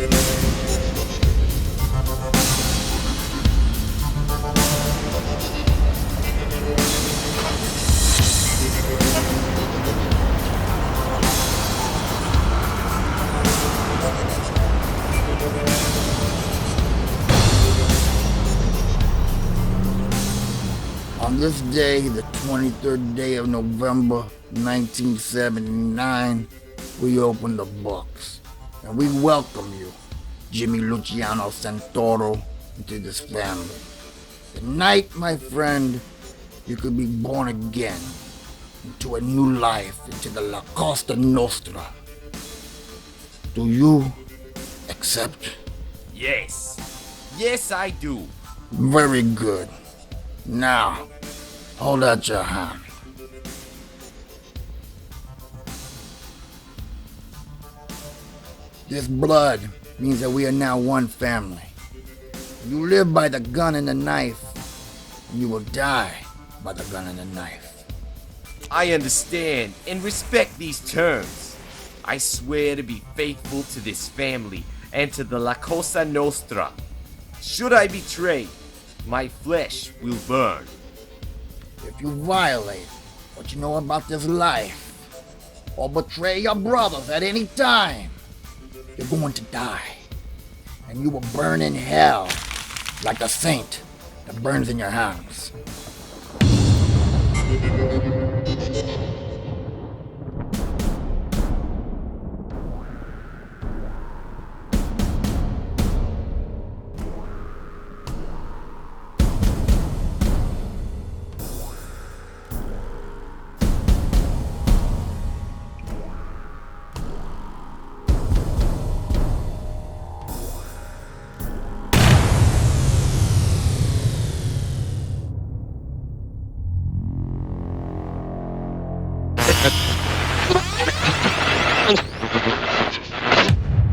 On this day, the 23rd day of November, 1979, we open the books, and we welcome you, Jimmy Luciano Santoro, into this family. Tonight, my friend, you could be born again, into a new life, into the La Costa Nostra. Do you accept? Yes. Yes, I do. Very good. Now, hold out your hand. This blood means that we are now one family. You live by the gun and the knife, and you will die by the gun and the knife. I understand and respect these terms. I swear to be faithful to this family and to the La Cosa Nostra. Should I betray, my flesh will burn. If you violate what you know about this life, or betray your brothers at any time, you're going to die. And you will burn in hell like a saint that burns in your hands.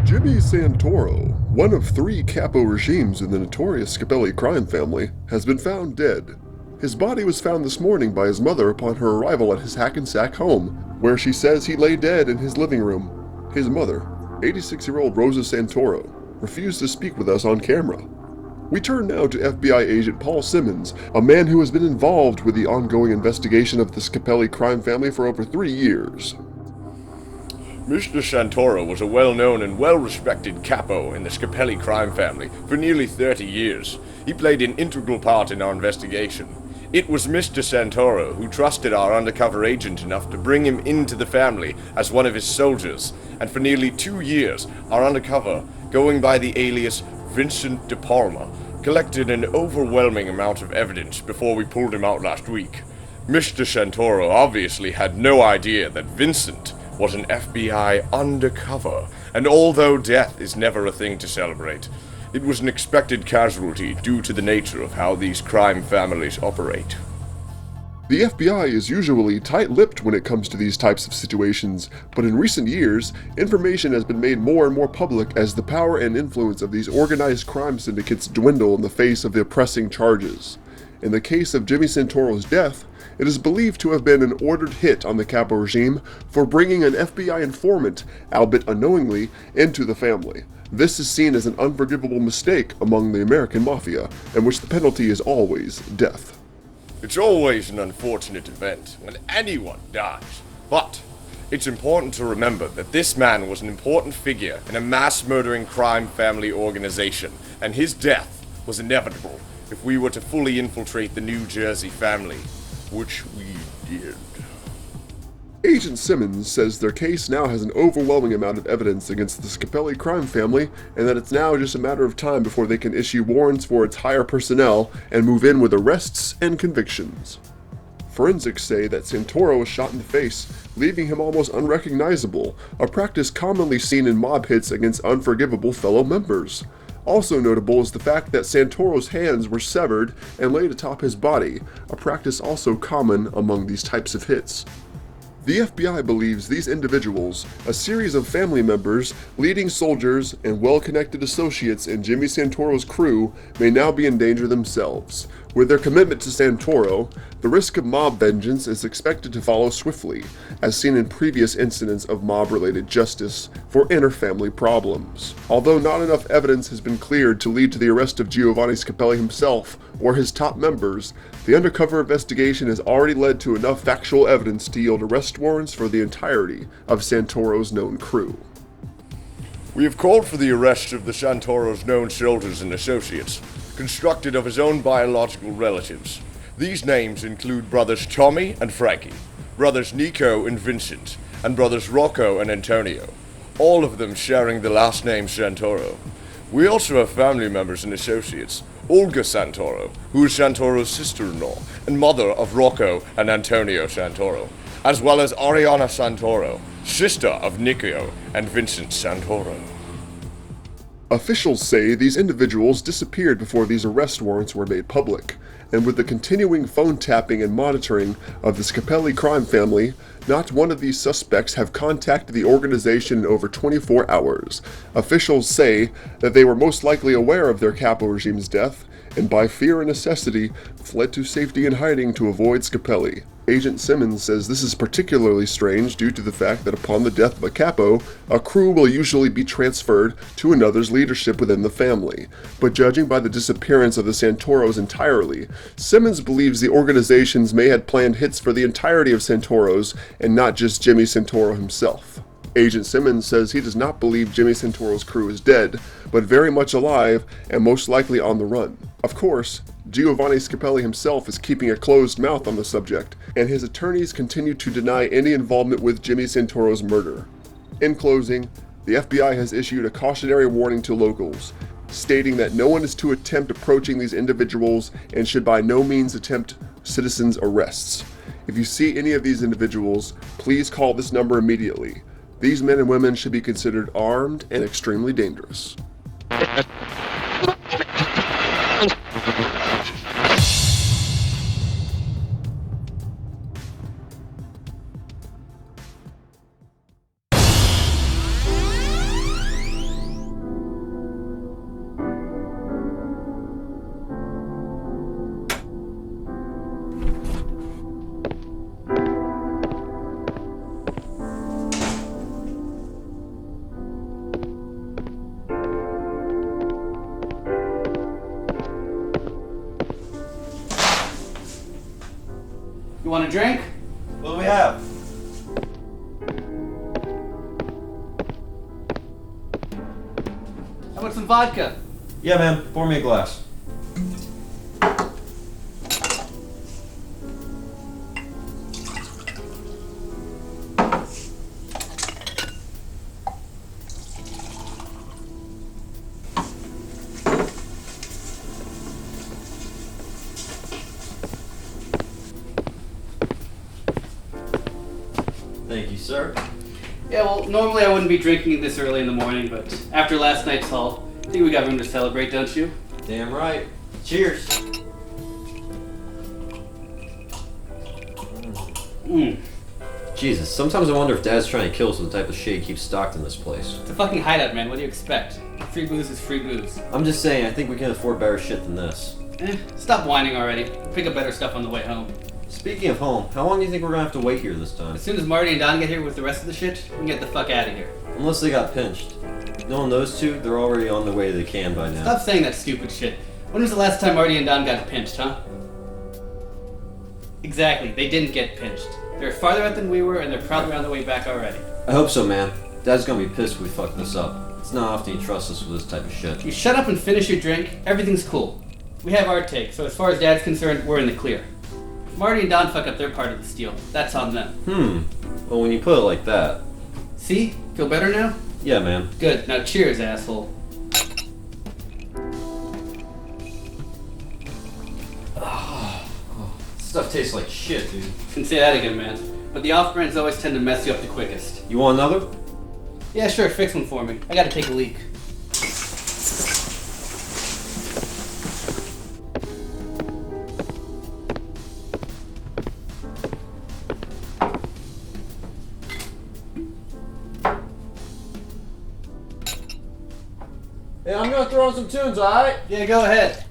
Jimmy Santoro, one of 3 capo regimes in the notorious Scapelli crime family, has been found dead. His body was found this morning by his mother upon her arrival at his Hackensack home, where she says he lay dead in his living room. His mother, 86-year-old Rosa Santoro, refused to speak with us on camera. We turn now to FBI agent Paul Simmons, a man who has been involved with the ongoing investigation of the Scapelli crime family for over 3 years. Mr. Santoro was a well-known and well-respected capo in the Scapelli crime family for nearly 30 years. He played an integral part in our investigation. It was Mr. Santoro who trusted our undercover agent enough to bring him into the family as one of his soldiers, and for nearly 2 years, our undercover, going by the alias Vincent De Palma, collected an overwhelming amount of evidence before we pulled him out last week. Mr. Santoro obviously had no idea that Vincent was an FBI undercover, and although death is never a thing to celebrate, it was an expected casualty due to the nature of how these crime families operate. The FBI is usually tight-lipped when it comes to these types of situations, but in recent years, information has been made more and more public as the power and influence of these organized crime syndicates dwindle in the face of the oppressing charges. In the case of Jimmy Santoro's death, it is believed to have been an ordered hit on the Capo regime for bringing an FBI informant, albeit unknowingly, into the family. This is seen as an unforgivable mistake among the American mafia, in which the penalty is always death. It's always an unfortunate event when anyone dies, but it's important to remember that this man was an important figure in a mass-murdering crime family organization, and his death was inevitable if we were to fully infiltrate the New Jersey family, which we did. Agent Simmons says their case now has an overwhelming amount of evidence against the Scapelli crime family, and that it's now just a matter of time before they can issue warrants for its higher personnel and move in with arrests and convictions. Forensics say that Santoro was shot in the face, leaving him almost unrecognizable, a practice commonly seen in mob hits against unforgivable fellow members. Also notable is the fact that Santoro's hands were severed and laid atop his body, a practice also common among these types of hits. The FBI believes these individuals, a series of family members, leading soldiers, and well-connected associates in Jimmy Santoro's crew, may now be in danger themselves. With their commitment to Santoro, The risk of mob vengeance is expected to follow swiftly, as seen in previous incidents of mob-related justice for inter-family problems. Although not enough evidence has been cleared to lead to the arrest of Giovanni Scapelli himself or his top members, the undercover investigation has already led to enough factual evidence to yield arrest warrants for the entirety of Santoro's known crew. We have called for the arrest of the Santoro's known soldiers and associates, constructed of his own biological relatives. These names include brothers Tommy and Frankie, brothers Nico and Vincent, and brothers Rocco and Antonio, all of them sharing the last name Santoro. We also have family members and associates, Olga Santoro, who is Santoro's sister-in-law and mother of Rocco and Antonio Santoro, as well as Arianna Santoro, sister of Nico and Vincent Santoro. Officials say these individuals disappeared before these arrest warrants were made public, and with the continuing phone tapping and monitoring of the Scapelli crime family, not one of these suspects have contacted the organization in over 24 hours. Officials say that they were most likely aware of their Capo regime's death, and by fear and necessity, fled to safety and hiding to avoid Scapelli. Agent Simmons says this is particularly strange due to the fact that upon the death of a capo, a crew will usually be transferred to another's leadership within the family. But judging by the disappearance of the Santoros entirely, Simmons believes the organizations may have planned hits for the entirety of Santoros and not just Jimmy Santoro himself. Agent Simmons says he does not believe Jimmy Santoro's crew is dead, but very much alive and most likely on the run. Of course, Giovanni Scapelli himself is keeping a closed mouth on the subject, and his attorneys continue to deny any involvement with Jimmy Santoro's murder. In closing, the FBI has issued a cautionary warning to locals, stating that no one is to attempt approaching these individuals and should by no means attempt citizens' arrests. If you see any of these individuals, please call this number immediately. These men and women should be considered armed and extremely dangerous. You want a drink? What do we have? How about some vodka? Yeah, man. Pour me a glass. Thank you, sir. Yeah, well, normally I wouldn't be drinking this early in the morning, but after last night's haul, I think we got room to celebrate, don't you? Damn right. Cheers. Jesus, sometimes I wonder if Dad's trying to kill us with the type of shit he keeps stocked in this place. It's a fucking hideout, man. What do you expect? Free booze is free booze. I'm just saying, I think we can afford better shit than this. Stop whining already. We'll pick up better stuff on the way home. Speaking of home, how long do you think we're gonna have to wait here this time? As soon as Marty and Don get here with the rest of the shit, we can get the fuck out of here. Unless they got pinched. Knowing those two, they're already on their way to the can by now. Stop saying that stupid shit. When was the last time Marty and Don got pinched, huh? Exactly, they didn't get pinched. They're farther out than we were, and they're probably on their way back already. I hope so, man. Dad's gonna be pissed if we fuck this up. It's not often he trusts us with this type of shit. You shut up and finish your drink. Everything's cool. We have our take, so as far as Dad's concerned, we're in the clear. If Marty and Don fuck up their part of the steal, that's on them. Well, when you put it like that. See? Feel better now? Yeah, man. Good. Now cheers, asshole. Stuff tastes like shit, dude. You can say that again, man. But the off-brands always tend to mess you up the quickest. You want another? Yeah, sure. Fix one for me. I gotta take a leak. Hey, I'm gonna throw on some tunes, alright? Yeah, go ahead.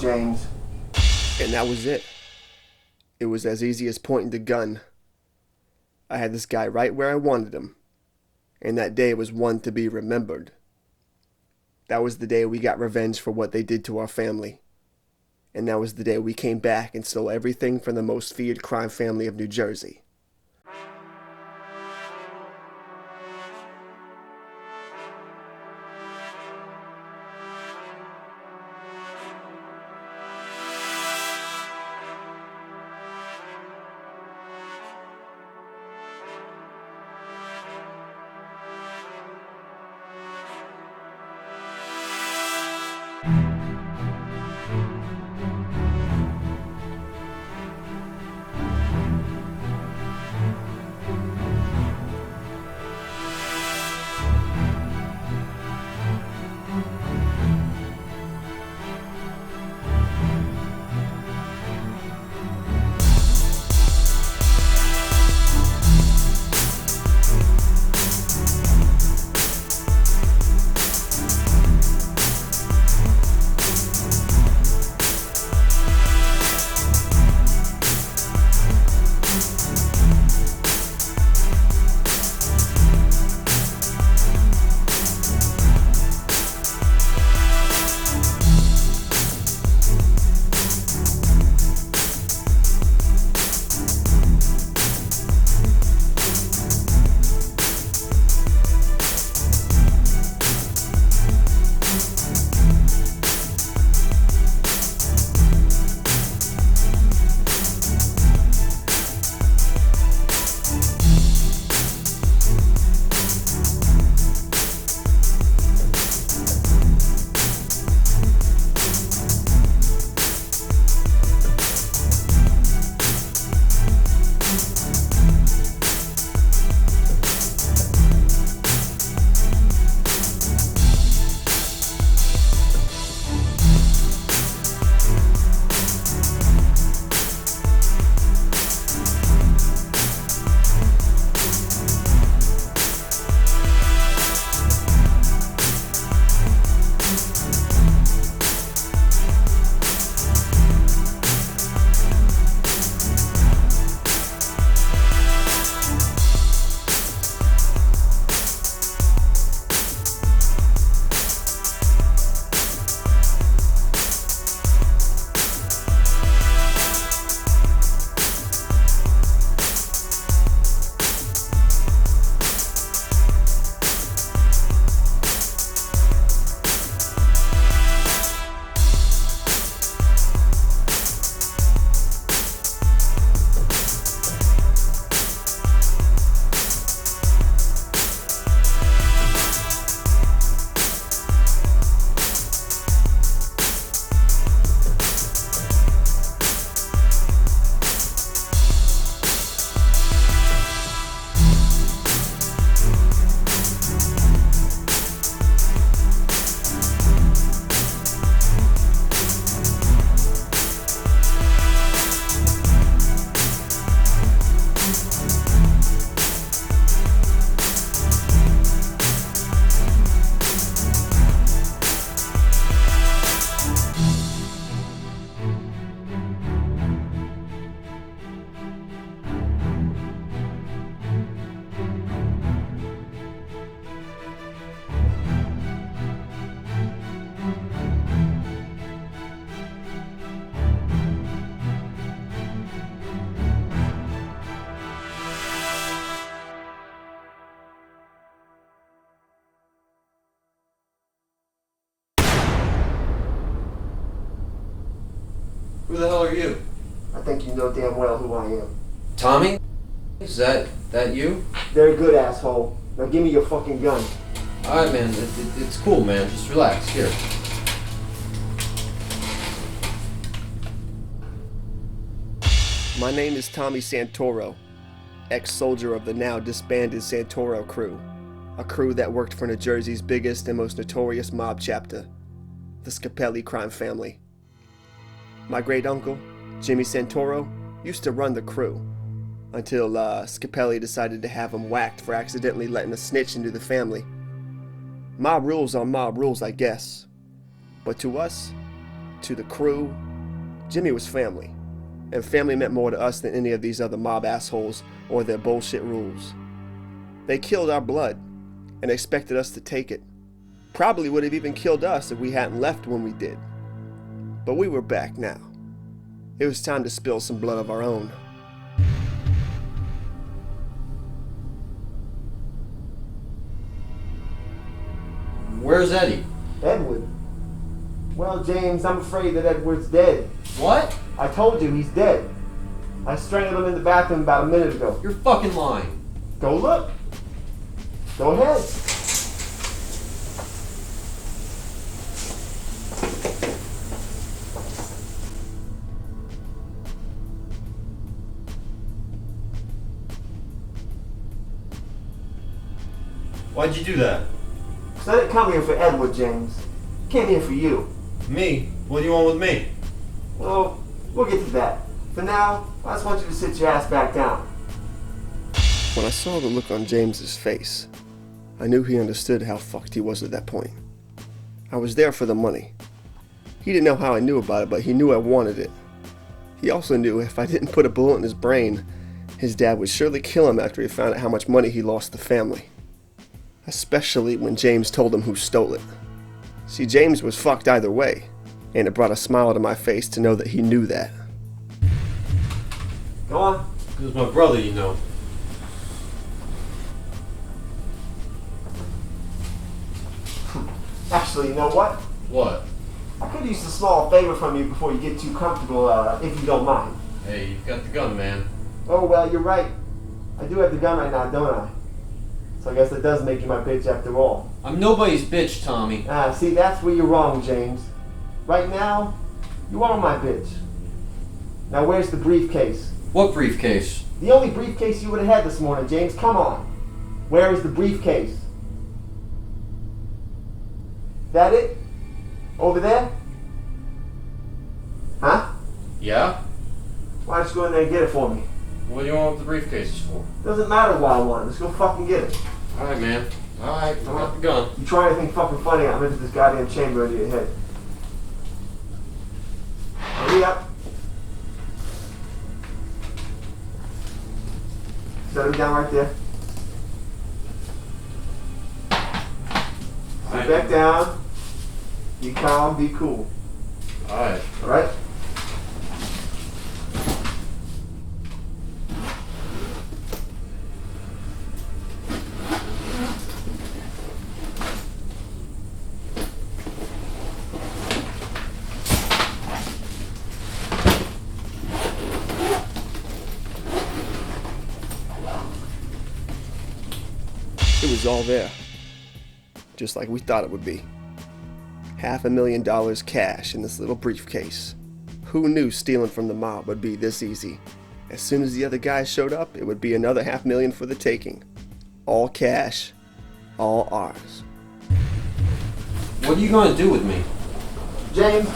James. And that was it. It was as easy as pointing the gun. I had this guy right where I wanted him. And that day was one to be remembered. That was the day we got revenge for what they did to our family. And that was the day we came back and stole everything from the most feared crime family of New Jersey. Who the hell are you? I think you know damn well who I am. Tommy? Is that you? Very good, asshole. Now give me your fucking gun. Alright, man. It's cool, man. Just relax. Here. My name is Tommy Santoro, ex-soldier of the now disbanded Santoro crew, a crew that worked for New Jersey's biggest and most notorious mob chapter, the Scapelli crime family. My great-uncle, Jimmy Santoro, used to run the crew, until Scapelli decided to have him whacked for accidentally letting a snitch into the family. Mob rules are mob rules, I guess. But to us, to the crew, Jimmy was family, and family meant more to us than any of these other mob assholes or their bullshit rules. They killed our blood and expected us to take it. Probably would have even killed us if we hadn't left when we did. But we were back now. It was time to spill some blood of our own. Where's Eddie? Edward? Well, James, I'm afraid that Edward's dead. What? I told you, he's dead. I strangled him in the bathroom about a minute ago. You're fucking lying. Go look. Go ahead. Why'd you do that? So I didn't come here for Edward, James. I came here for you. Me? What do you want with me? Well, we'll get to that. For now, I just want you to sit your ass back down. When I saw the look on James's face, I knew he understood how fucked he was at that point. I was there for the money. He didn't know how I knew about it, but he knew I wanted it. He also knew if I didn't put a bullet in his brain, his dad would surely kill him after he found out how much money he lost the family. Especially when James told him who stole it. See, James was fucked either way, and it brought a smile to my face to know that he knew that. Go on. It was my brother, you know. Actually, you know what? What? I could use a small favor from you before you get too comfortable, if you don't mind. Hey, you've got the gun, man. Oh, well, you're right. I do have the gun right now, don't I? So I guess that does make you my bitch after all. I'm nobody's bitch, Tommy. See, that's where you're wrong, James. Right now, you are my bitch. Now, where's the briefcase? What briefcase? The only briefcase you would have had this morning, James. Come on. Where is the briefcase? That it? Over there? Huh? Yeah? Why don't you go in there and get it for me? What do you want the briefcases for? Doesn't matter why I want it. Let's go fucking get it. Alright, man. Alright, I got the gun. You try anything fucking funny, I'm into this goddamn chamber under your head. Hurry up. Set him down right there. Sit back down. Be calm, be cool. Alright. Alright? It was all there, just like we thought it would be. $500,000 cash in this little briefcase. Who knew stealing from the mob would be this easy? As soon as the other guys showed up, it would be another $500,000 for the taking. All cash, all ours. What are you gonna do with me? James,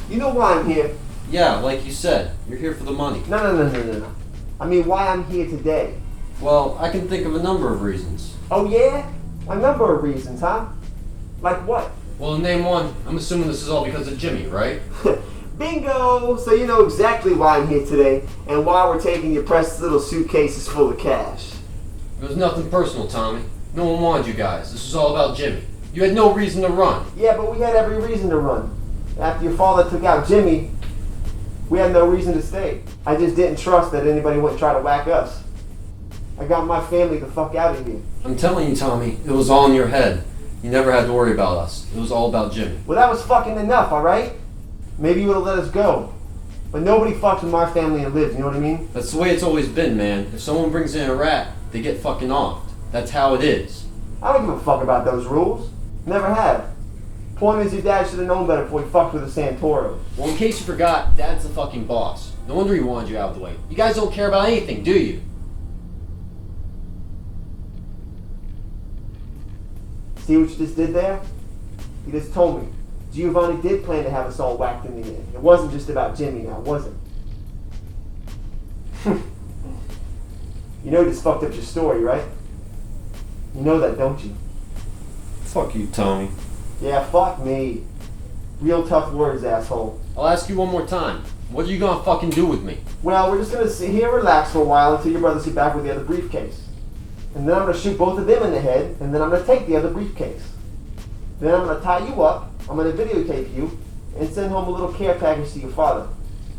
you know why I'm here? Yeah, like you said, you're here for the money. No. I mean, why I'm here today. Well, I can think of a number of reasons. Oh yeah? A number of reasons, huh? Like what? Well, name one. I'm assuming this is all because of Jimmy, right? Bingo! So you know exactly why I'm here today, and why we're taking your precious little suitcases full of cash. It was nothing personal, Tommy. No one wanted you guys. This was all about Jimmy. You had no reason to run. Yeah, but we had every reason to run. After your father took out Jimmy, we had no reason to stay. I just didn't trust that anybody wouldn't try to whack us. I got my family the fuck out of here. I'm telling you, Tommy, it was all in your head. You never had to worry about us. It was all about Jimmy. Well, that was fucking enough, alright? Maybe you would have let us go. But nobody fucks with my family and lives, you know what I mean? That's the way it's always been, man. If someone brings in a rat, they get fucking offed. That's how it is. I don't give a fuck about those rules. Never have. Point is, your dad should have known better before he fucked with the Santoros. Well, in case you forgot, Dad's the fucking boss. No wonder he wanted you out of the way. You guys don't care about anything, do you? See what you just did there? You just told me. Giovanni did plan to have us all whacked in the end. It wasn't just about Jimmy now, was it? You know you just fucked up your story, right? You know that, don't you? Fuck you, Tommy. Yeah, fuck me. Real tough words, asshole. I'll ask you one more time. What are you gonna fucking do with me? Well, we're just gonna sit here and relax for a while until your brothers get back with the other briefcase. And then I'm gonna shoot both of them in the head, and then I'm gonna take the other briefcase. Then I'm gonna tie you up, I'm gonna videotape you, and send home a little care package to your father.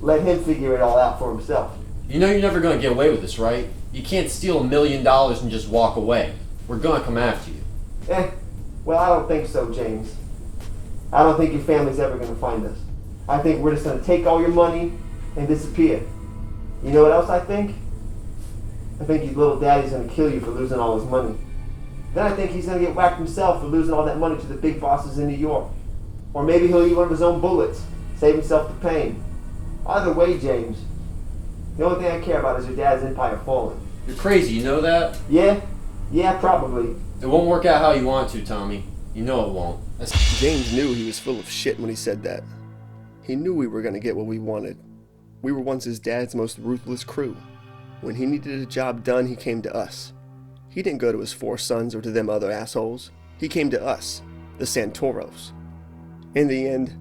Let him figure it all out for himself. You know you're never gonna get away with this, right? You can't steal $1 million and just walk away. We're gonna come after you. Well, I don't think so, James. I don't think your family's ever gonna find us. I think we're just gonna take all your money and disappear. You know what else I think? I think your little daddy's gonna kill you for losing all his money. Then I think he's gonna get whacked himself for losing all that money to the big bosses in New York. Or maybe he'll eat one of his own bullets, save himself the pain. Either way, James, the only thing I care about is your dad's empire falling. You're crazy, you know that? Yeah, probably. It won't work out how you want to, Tommy. You know it won't. James knew he was full of shit when he said that. He knew we were going to get what we wanted. We were once his dad's most ruthless crew. When he needed a job done, he came to us. He didn't go to his 4 sons or to them other assholes. He came to us, the Santoros. In the end,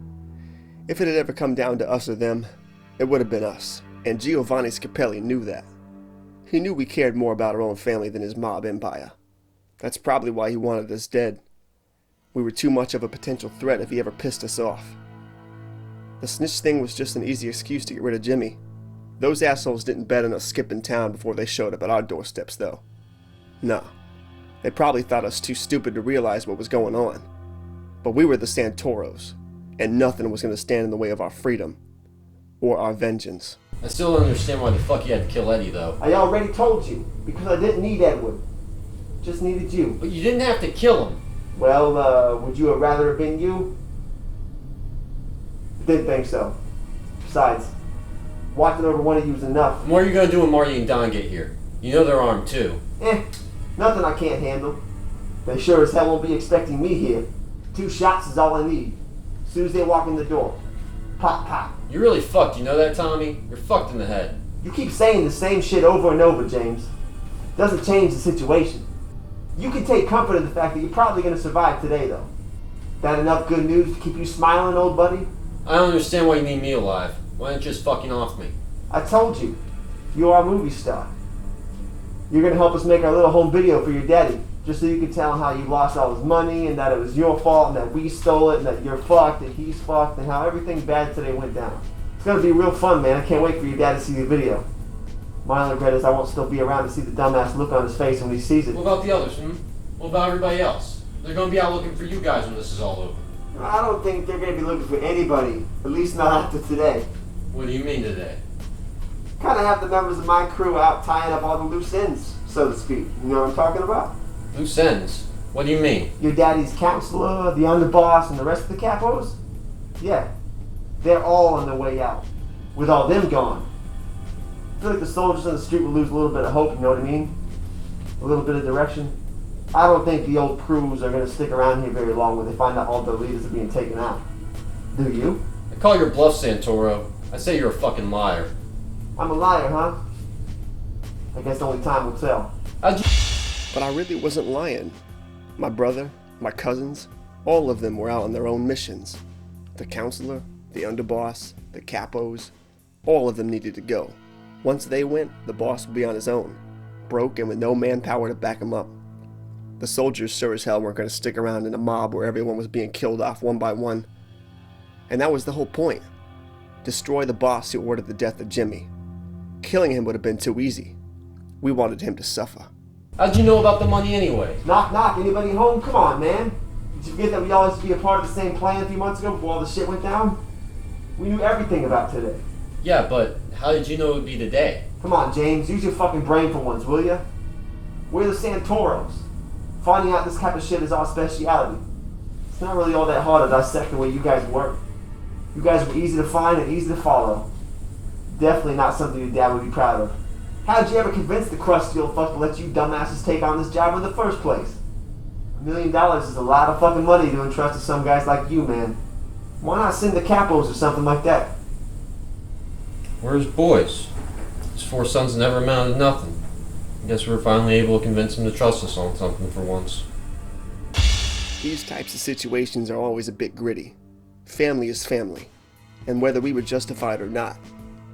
if it had ever come down to us or them, it would have been us. And Giovanni Scapelli knew that. He knew we cared more about our own family than his mob empire. That's probably why he wanted us dead. We were too much of a potential threat if he ever pissed us off. The snitch thing was just an easy excuse to get rid of Jimmy. Those assholes didn't bet on us skipping town before they showed up at our doorsteps, though. No. They probably thought us too stupid to realize what was going on. But we were the Santoros, and nothing was going to stand in the way of our freedom. Or our vengeance. I still don't understand why the fuck you had to kill Eddie, though. I already told you, because I didn't need Edward. Just needed you. But you didn't have to kill him. Well, would you have rather have been you? Didn't think so. Besides, watching over one of you is enough. And what are you gonna do when Marty and Don get here? You know they're armed too. Nothing I can't handle. They sure as hell won't be expecting me here. 2 shots is all I need. As soon as they walk in the door. Pop, pop. You're really fucked, you know that, Tommy? You're fucked in the head. You keep saying the same shit over and over, James. Doesn't change the situation. You can take comfort in the fact that you're probably going to survive today, though. That enough good news to keep you smiling, old buddy? I don't understand why you need me alive. Why don't you just fucking off me? I told you. You're our movie star. You're going to help us make our little home video for your daddy, just so you can tell him how you lost all his money, and that it was your fault, and that we stole it, and that you're fucked, and he's fucked, and how everything bad today went down. It's going to be real fun, man. I can't wait for your dad to see the video. My only regret is I won't still be around to see the dumbass look on his face when he sees it. What about the others, What about everybody else? They're gonna be out looking for you guys when this is all over. I don't think they're going to be looking for anybody, at least not after today. What do you mean today? Kind of have the members of my crew out tying up all the loose ends, so to speak. You know what I'm talking about? Loose ends? What do you mean? Your daddy's counselor, the underboss, and the rest of the capos? Yeah. They're all on their way out. With all them gone. I feel like the soldiers on the street will lose a little bit of hope, you know what I mean? A little bit of direction. I don't think the old crews are going to stick around here very long when they find out all the leaders are being taken out. Do you? I call your bluff, Santoro. I say you're a fucking liar. I'm a liar, huh? I guess only time will tell. But I really wasn't lying. My brother, my cousins, all of them were out on their own missions. The counselor, the underboss, the capos, all of them needed to go. Once they went, the boss would be on his own, broke and with no manpower to back him up. The soldiers sure as hell weren't going to stick around in a mob where everyone was being killed off one by one. And that was the whole point. Destroy the boss who ordered the death of Jimmy. Killing him would have been too easy. We wanted him to suffer. How'd you know about the money anyway? Knock, knock. Anybody home? Come on, man. Did you forget that we all used to be a part of the same plan a few months ago before all the shit went down? We knew everything about today. Yeah, but how did you know it would be today? Come on, James. Use your fucking brain for once, will ya? We're the Santoros. Finding out this type of shit is our speciality. It's not really all that hard to dissect the way you guys work. You guys were easy to find and easy to follow. Definitely not something your dad would be proud of. How'd you ever convince the crusty old fuck to let you dumbasses take on this job in the first place? $1 million is a lot of fucking money to entrust to some guys like you, man. Why not send the capos or something like that? We're his boys. His 4 sons never amounted to nothing. I guess we were finally able to convince him to trust us on something for once. These types of situations are always a bit gritty. Family is family. And whether we were justified or not,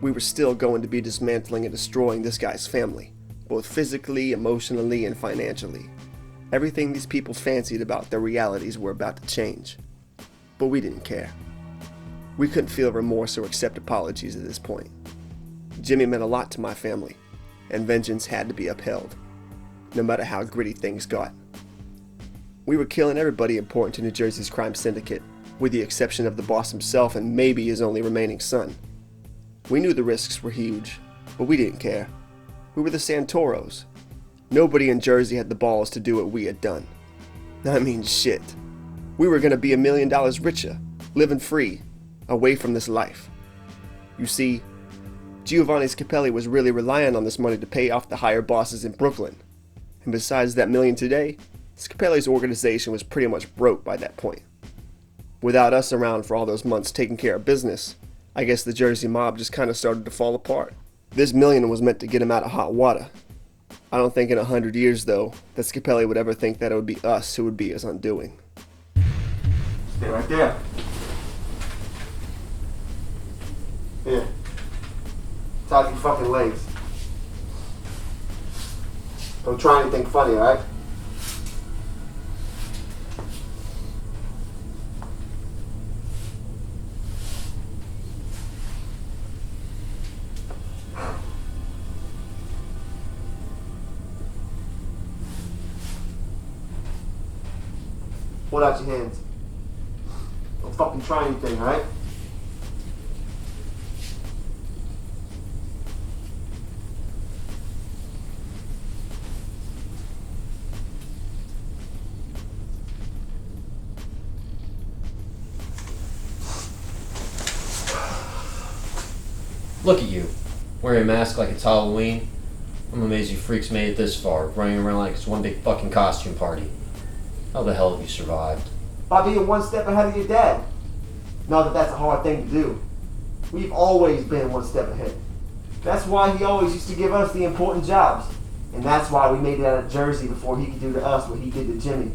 we were still going to be dismantling and destroying this guy's family, both physically, emotionally, and financially. Everything these people fancied about their realities were about to change. But we didn't care. We couldn't feel remorse or accept apologies at this point. Jimmy meant a lot to my family, and vengeance had to be upheld, no matter how gritty things got. We were killing everybody important to New Jersey's crime syndicate, with the exception of the boss himself and maybe his only remaining son. We knew the risks were huge, but we didn't care. We were the Santoros. Nobody in Jersey had the balls to do what we had done. I mean, shit. We were gonna be $1 million richer, living free, away from this life. You see, Giovanni Scapelli was really relying on this money to pay off the higher bosses in Brooklyn. And besides that $1 million today, Scapelli's organization was pretty much broke by that point. Without us around for all those months taking care of business, I guess the Jersey mob just kind of started to fall apart. This $1 million was meant to get him out of hot water. I don't think in 100 years, though, that Scapelli would ever think that it would be us who would be his undoing. Stay right there. Here. Tie your fucking legs. Don't try anything funny, alright? Hold out your hands. Don't fucking try anything, alright? Look at you, wearing a mask like it's Halloween. I'm amazed you freaks made it this far, running around like it's one big fucking costume party. How the hell have you survived? By being one step ahead of your dad. Not that that's a hard thing to do. We've always been one step ahead. That's why he always used to give us the important jobs. And that's why we made it out of Jersey before he could do to us what he did to Jimmy.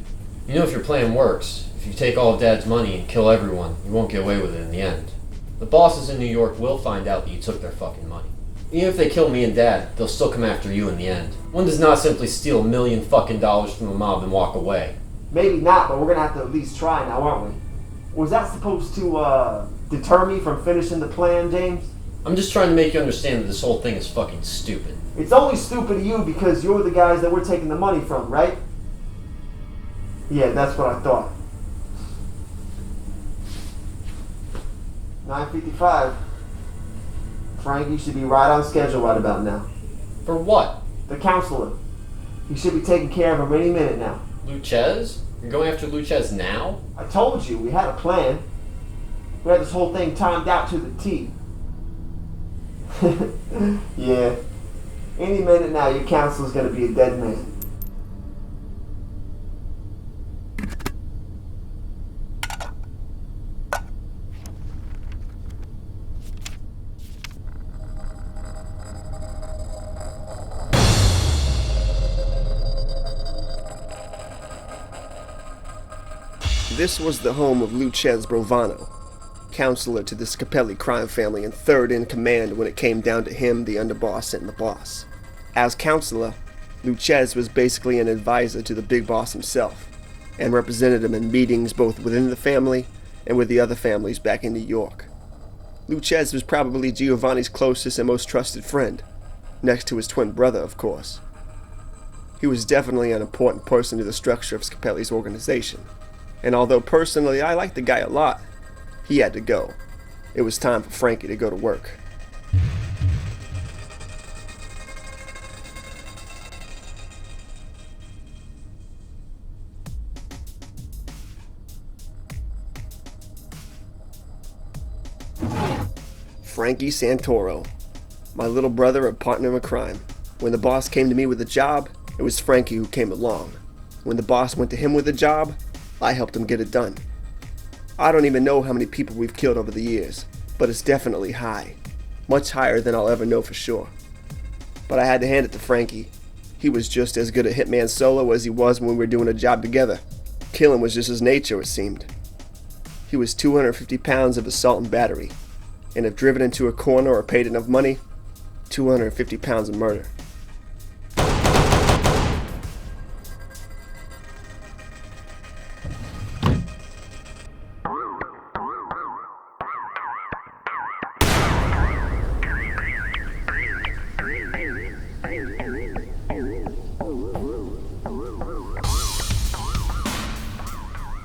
You know, if your plan works, if you take all of Dad's money and kill everyone, you won't get away with it in the end. The bosses in New York will find out that you took their fucking money. Even if they kill me and Dad, they'll still come after you in the end. One does not simply steal $1 million fucking dollars from the mob and walk away. Maybe not, but we're gonna have to at least try now, aren't we? Was that supposed to, deter me from finishing the plan, James? I'm just trying to make you understand that this whole thing is fucking stupid. It's only stupid to you because you're the guys that we're taking the money from, right? Yeah, that's what I thought. 9:55. Frankie should be right on schedule right about now. For what? The counselor. He should be taking care of him any minute now. Luchez? You're going after Luchez now? I told you, we had a plan. We had this whole thing timed out to the T. Yeah. Any minute now, your counselor's gonna be a dead man. This was the home of Luchez Brovano, counselor to the Scapelli crime family and third in command when it came down to him, the underboss, and the boss. As counselor, Luchez was basically an advisor to the big boss himself, and represented him in meetings both within the family and with the other families back in New York. Luchez was probably Giovanni's closest and most trusted friend, next to his twin brother, of course. He was definitely an important person to the structure of Scapelli's organization. And although personally I liked the guy a lot, he had to go. It was time for Frankie to go to work. Frankie Santoro, my little brother and partner in crime. When the boss came to me with a job, it was Frankie who came along. When the boss went to him with a job, I helped him get it done. I don't even know how many people we've killed over the years, but it's definitely high. Much higher than I'll ever know for sure. But I had to hand it to Frankie. He was just as good at Hitman solo as he was when we were doing a job together. Killing was just his nature, it seemed. He was 250 pounds of assault and battery, and if driven into a corner or paid enough money, 250 pounds of murder.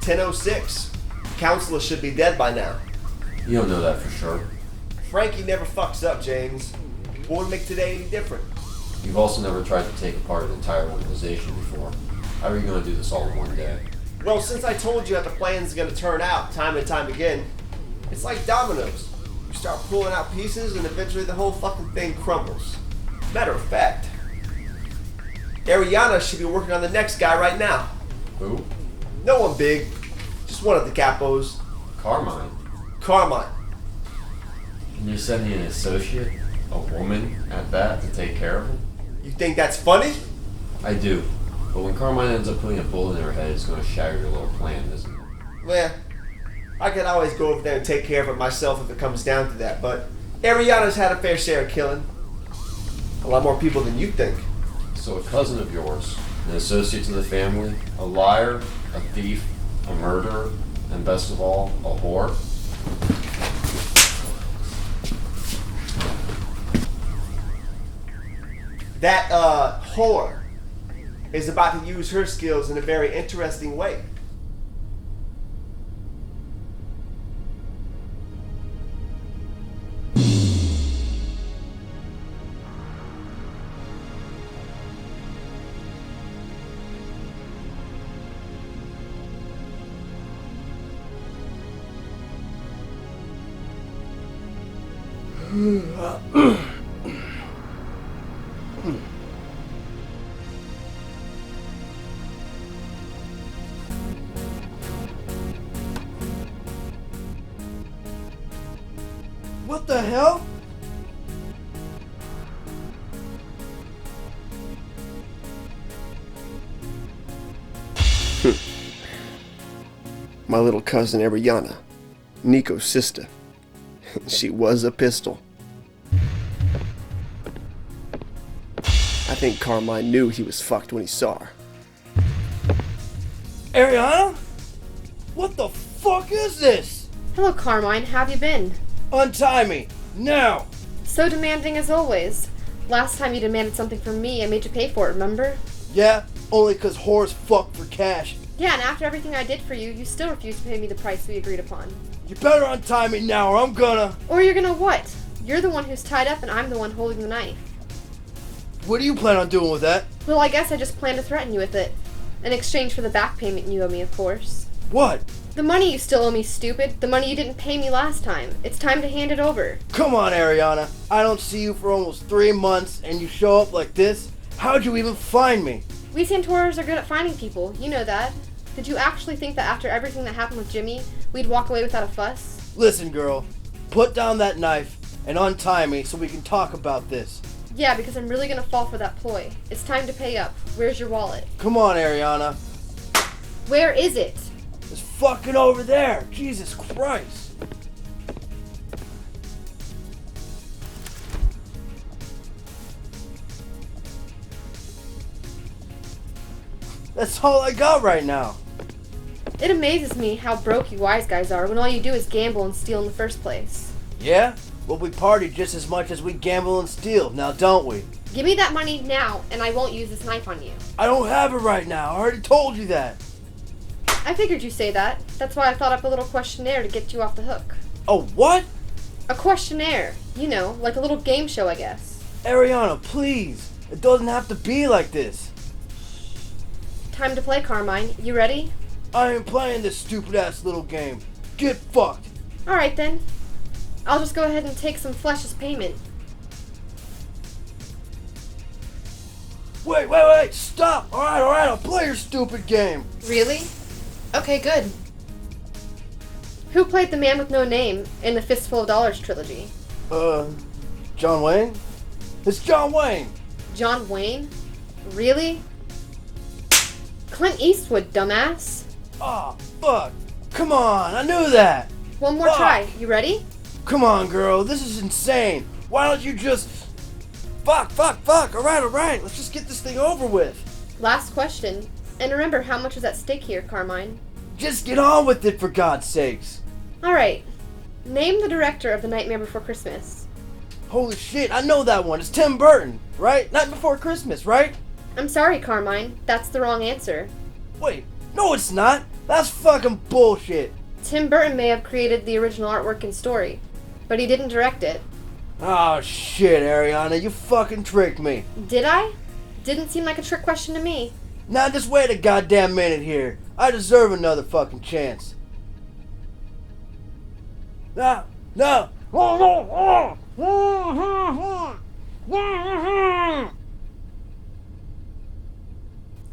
"10:06. Counselor should be dead by now." You don't know that for sure. Frankie never fucks up, James. What would make today any different? You've also never tried to take apart an entire organization before. How are you going to do this all in one day? Well, since I told you how the plan's gonna turn out time and time again, it's like dominoes. You start pulling out pieces and eventually the whole fucking thing crumbles. Matter of fact, Arianna should be working on the next guy right now. Who? No one big, just one of the capos. Carmine. Carmine. And you're sending an associate, a woman at that, to take care of him? You think that's funny? I do. But when Carmine ends up putting a bullet in her head, it's going to shatter your little plan, isn't it? Well, I could always go over there and take care of it myself if it comes down to that, but Arianna's had a fair share of killing. A lot more people than you think. So a cousin of yours, an associate to the family, a liar, a thief, a murderer, and best of all, a whore? That, whore is about to use her skills in a very interesting way. What the hell? My little cousin Arianna, Nico's sister. She was a pistol. I think Carmine knew he was fucked when he saw her. Arianna? What the fuck is this? Hello, Carmine. How have you been? Untie me, now! So demanding as always. Last time you demanded something from me, I made you pay for it, remember? Yeah, only 'cause whores fuck for cash. Yeah, and after everything I did for you, you still refused to pay me the price we agreed upon. You better untie me now or I'm gonna... Or you're gonna what? You're the one who's tied up and I'm the one holding the knife. What do you plan on doing with that? Well, I guess I just plan to threaten you with it. In exchange for the back payment you owe me, of course. What? The money you still owe me, stupid. The money you didn't pay me last time. It's time to hand it over. Come on, Arianna. I don't see you for almost 3 months and you show up like this? How'd you even find me? We Santoros are good at finding people. You know that. Did you actually think that after everything that happened with Jimmy, we'd walk away without a fuss? Listen, girl. Put down that knife and untie me so we can talk about this. Yeah, because I'm really gonna fall for that ploy. It's time to pay up. Where's your wallet? Come on, Arianna. Where is it? It's fucking over there. Jesus Christ. That's all I got right now. It amazes me how broke you wise guys are when all you do is gamble and steal in the first place. Yeah? Well, we party just as much as we gamble and steal, now don't we? Give me that money now, and I won't use this knife on you. I don't have it right now. I already told you that. I figured you'd say that. That's why I thought up a little questionnaire to get you off the hook. A what? A questionnaire. You know, like a little game show, I guess. Arianna, please. It doesn't have to be like this. Time to play, Carmine. You ready? I ain't playing this stupid-ass little game. Get fucked. Alright then. I'll just go ahead and take some flesh as payment. Wait, stop! Alright, I'll play your stupid game. Really? Okay, good. Who played the man with no name in the Fistful of Dollars trilogy? John Wayne? It's John Wayne! John Wayne? Really? Clint Eastwood, dumbass. Aw, fuck. Come on, I knew that. One more try. You ready? Come on, girl, this is insane. Why don't you just... Fuck. Alright, let's just get this thing over with. Last question. And remember how much is at stake here, Carmine. Just get on with it, for God's sakes. Alright. Name the director of The Nightmare Before Christmas. Holy shit, I know that one. It's Tim Burton, right? Night Before Christmas, right? I'm sorry, Carmine. That's the wrong answer. Wait, no it's not. That's fucking bullshit. Tim Burton may have created the original artwork and story, but he didn't direct it. Oh shit, Arianna, you fucking tricked me. Did I? Didn't seem like a trick question to me. Now just wait a goddamn minute here. I deserve another fucking chance. No.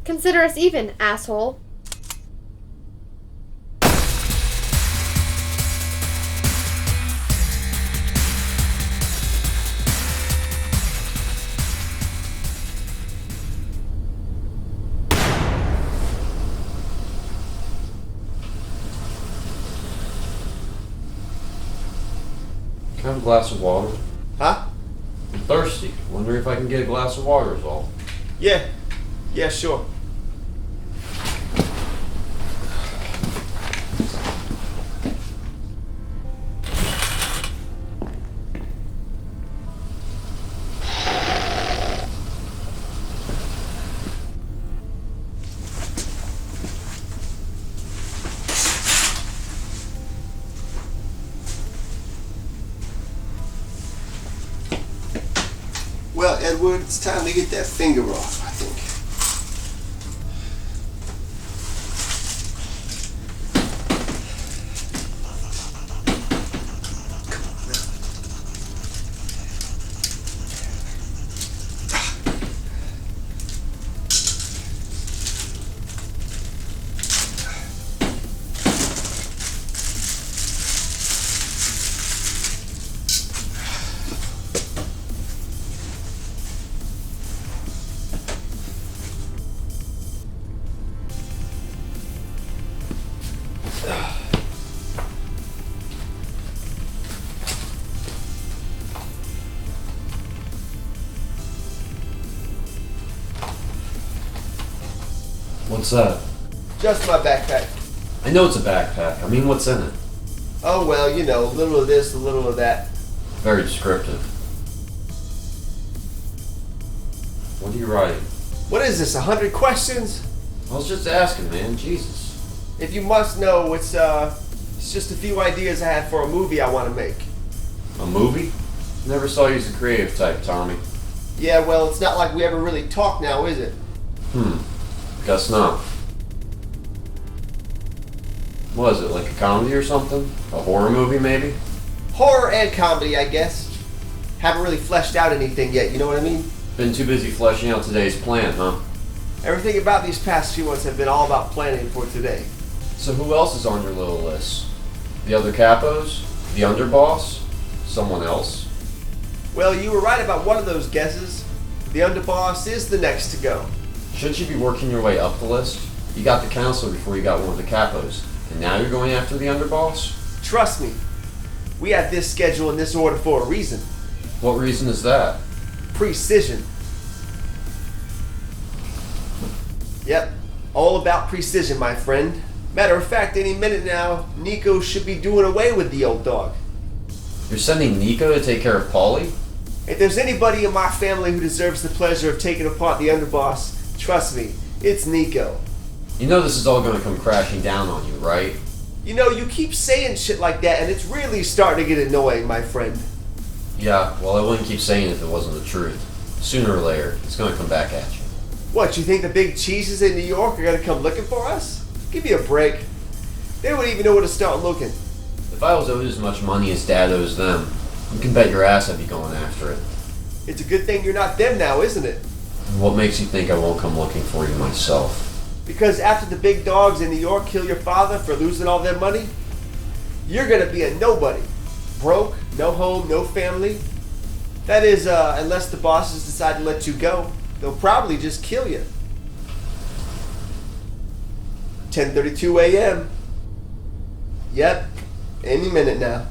Consider us even, asshole. Can I have a glass of water? Huh? I'm thirsty. Wondering if I can get a glass of water is all. Yeah, sure. Well, Edward, it's time to get that finger off, I think. What's that? Just my backpack. I know it's a backpack. I mean, what's in it? Oh, well, you know, a little of this, a little of that. Very descriptive. What are you writing? What is this, 100 questions? I was just asking, man. Jesus. If you must know, it's just a few ideas I had for a movie I want to make. A movie? Never saw you as a creative type, Tommy. Yeah, well, it's not like we ever really talk now, is it? Guess not. What is it, like a comedy or something? A horror movie, maybe? Horror and comedy, I guess. Haven't really fleshed out anything yet, you know what I mean? Been too busy fleshing out today's plan, huh? Everything about these past few months have been all about planning for today. So who else is on your little list? The other capos? The underboss? Someone else? Well, you were right about one of those guesses. The underboss is the next to go. Shouldn't you be working your way up the list? You got the counselor before you got one of the capos, and now you're going after the underboss? Trust me, we have this schedule in this order for a reason. What reason is that? Precision. Yep, all about precision, my friend. Matter of fact, any minute now, Nico should be doing away with the old dog. You're sending Nico to take care of Paulie? If there's anybody in my family who deserves the pleasure of taking apart the underboss, trust me, it's Nico. You know this is all going to come crashing down on you, right? You know, you keep saying shit like that and it's really starting to get annoying, my friend. Yeah, well, I wouldn't keep saying it if it wasn't the truth. Sooner or later, it's going to come back at you. What, you think the big cheeses in New York are going to come looking for us? Give me a break. They wouldn't even know where to start looking. If I was owed as much money as Dad owes them, you can bet your ass I'd be going after it. It's a good thing you're not them now, isn't it? And what makes you think I won't come looking for you myself? Because after the big dogs in New York kill your father for losing all their money, you're gonna be a nobody. Broke, no home, no family. That is, unless the bosses decide to let you go, they'll probably just kill you. 10:32 a.m. Yep, any minute now.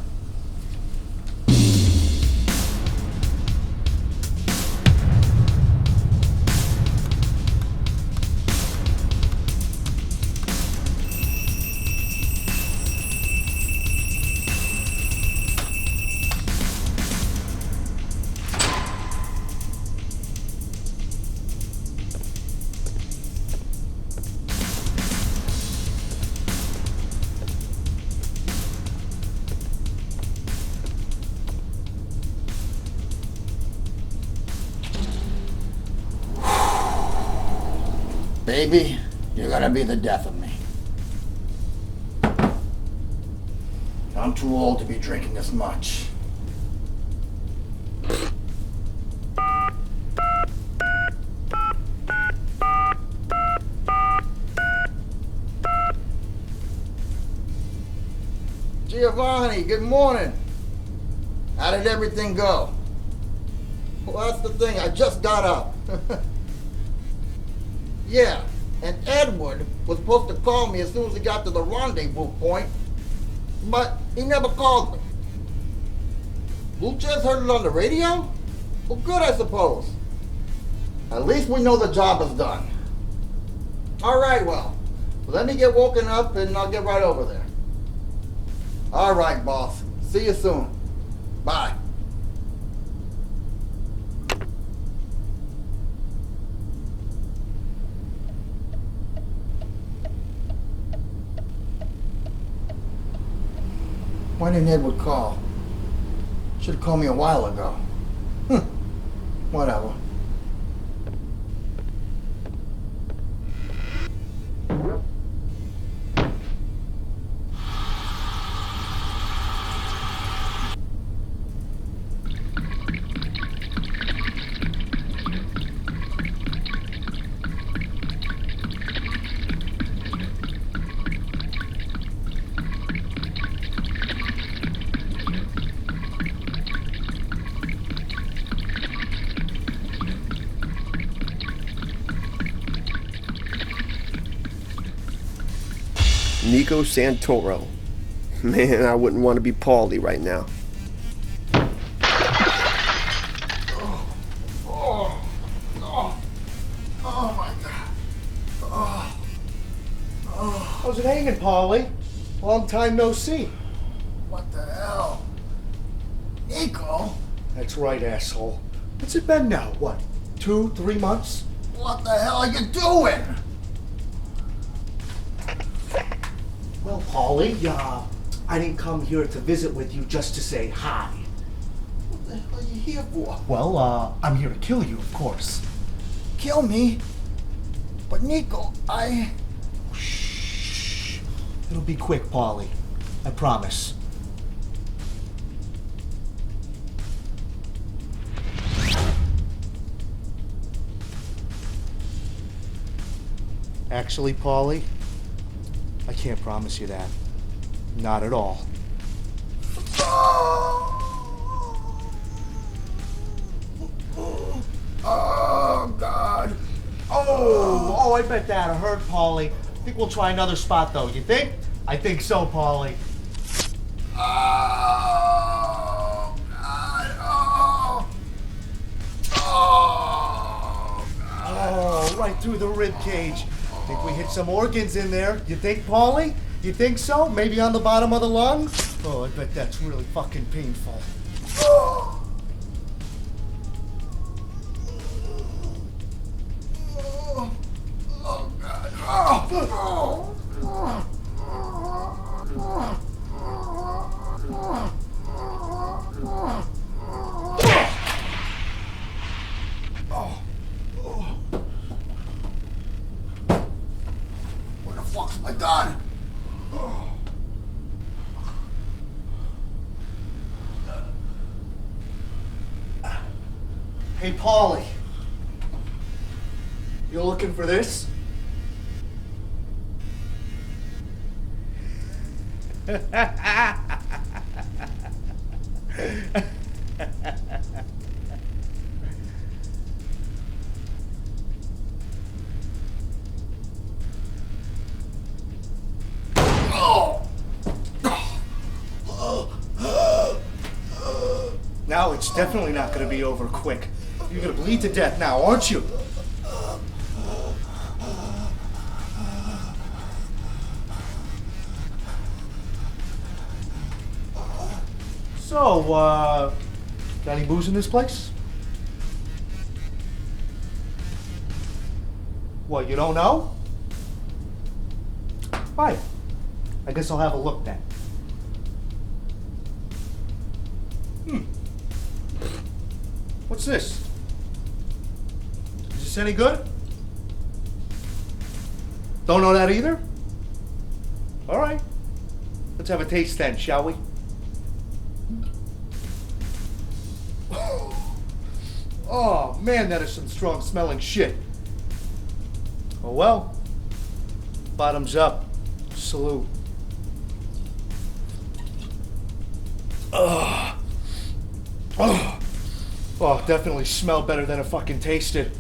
Baby, you're gonna be the death of me. I'm too old to be drinking this much. Giovanni, good morning. How did everything go? Well, that's the thing. I just got up. Yeah, and Edward was supposed to call me as soon as he got to the rendezvous point, but he never called me. You just heard it on the radio? Well, good, I suppose. At least we know the job is done. All right, well, let me get woken up and I'll get right over there. All right, boss. See you soon. Bye. Why didn't Edward call? Should have called me a while ago. Whatever. Nico Santoro. Man, I wouldn't want to be Paulie right now. Oh my God. How's it hanging, Paulie? Long time no see. What the hell? Nico? That's right, asshole. What's it been now? What, 2, 3 months? What the hell are you doing? Well, Paulie, I didn't come here to visit with you just to say hi. What the hell are you here for? Well, I'm here to kill you, of course. Kill me? But Nico, Shh. It'll be quick, Paulie. I promise. Actually, Paulie, I can't promise you that. Not at all. Oh, God. Oh, I bet that hurt, Paulie. I think we'll try another spot, though. You think? I think so, Paulie. Oh, God. Oh. Oh, God. Oh, right through the rib cage. Think we hit some organs in there. You think, Paulie? You think so? Maybe on the bottom of the lung? Oh, I bet that's really fucking painful. Oh. Oh, God. Oh. Where the fuck's my gun? Hey, Paulie. You looking for this? Now it's definitely not going to be over quick. You're going to bleed to death now, aren't you? So, got any booze in this place? What, you don't know? Fine. I guess I'll have a look then. What's this? Is this any good? Don't know that either? All right. Let's have a taste then, shall we? Oh, man, that is some strong smelling shit. Oh, well. Bottoms up. Salute. Oh, definitely smell better than it fucking tasted.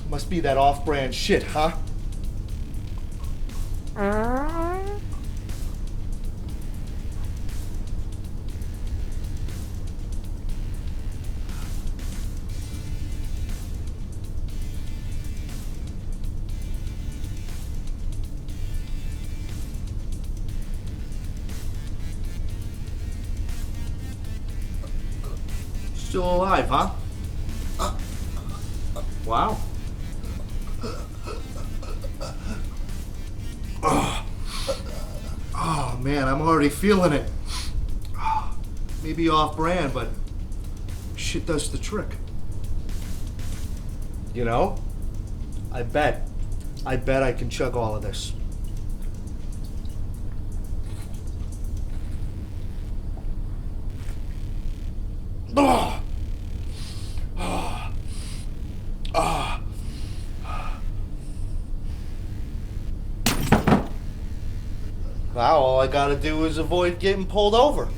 Must be that off-brand shit, huh? Still alive, huh? Wow. Oh man, I'm already feeling it. Maybe off brand, but shit does the trick. You know, I bet I can chug all of this. Wow, all I gotta do is avoid getting pulled over.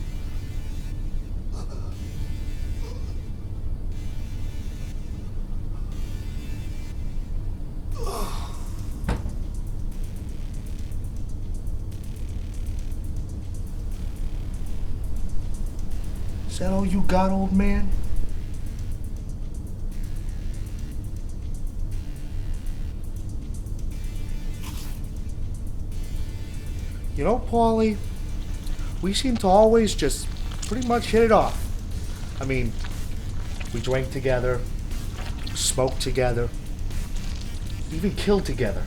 Is that all you got, old man? You know, Paulie, we seem to always just pretty much hit it off. I mean, we drank together, smoked together, even killed together.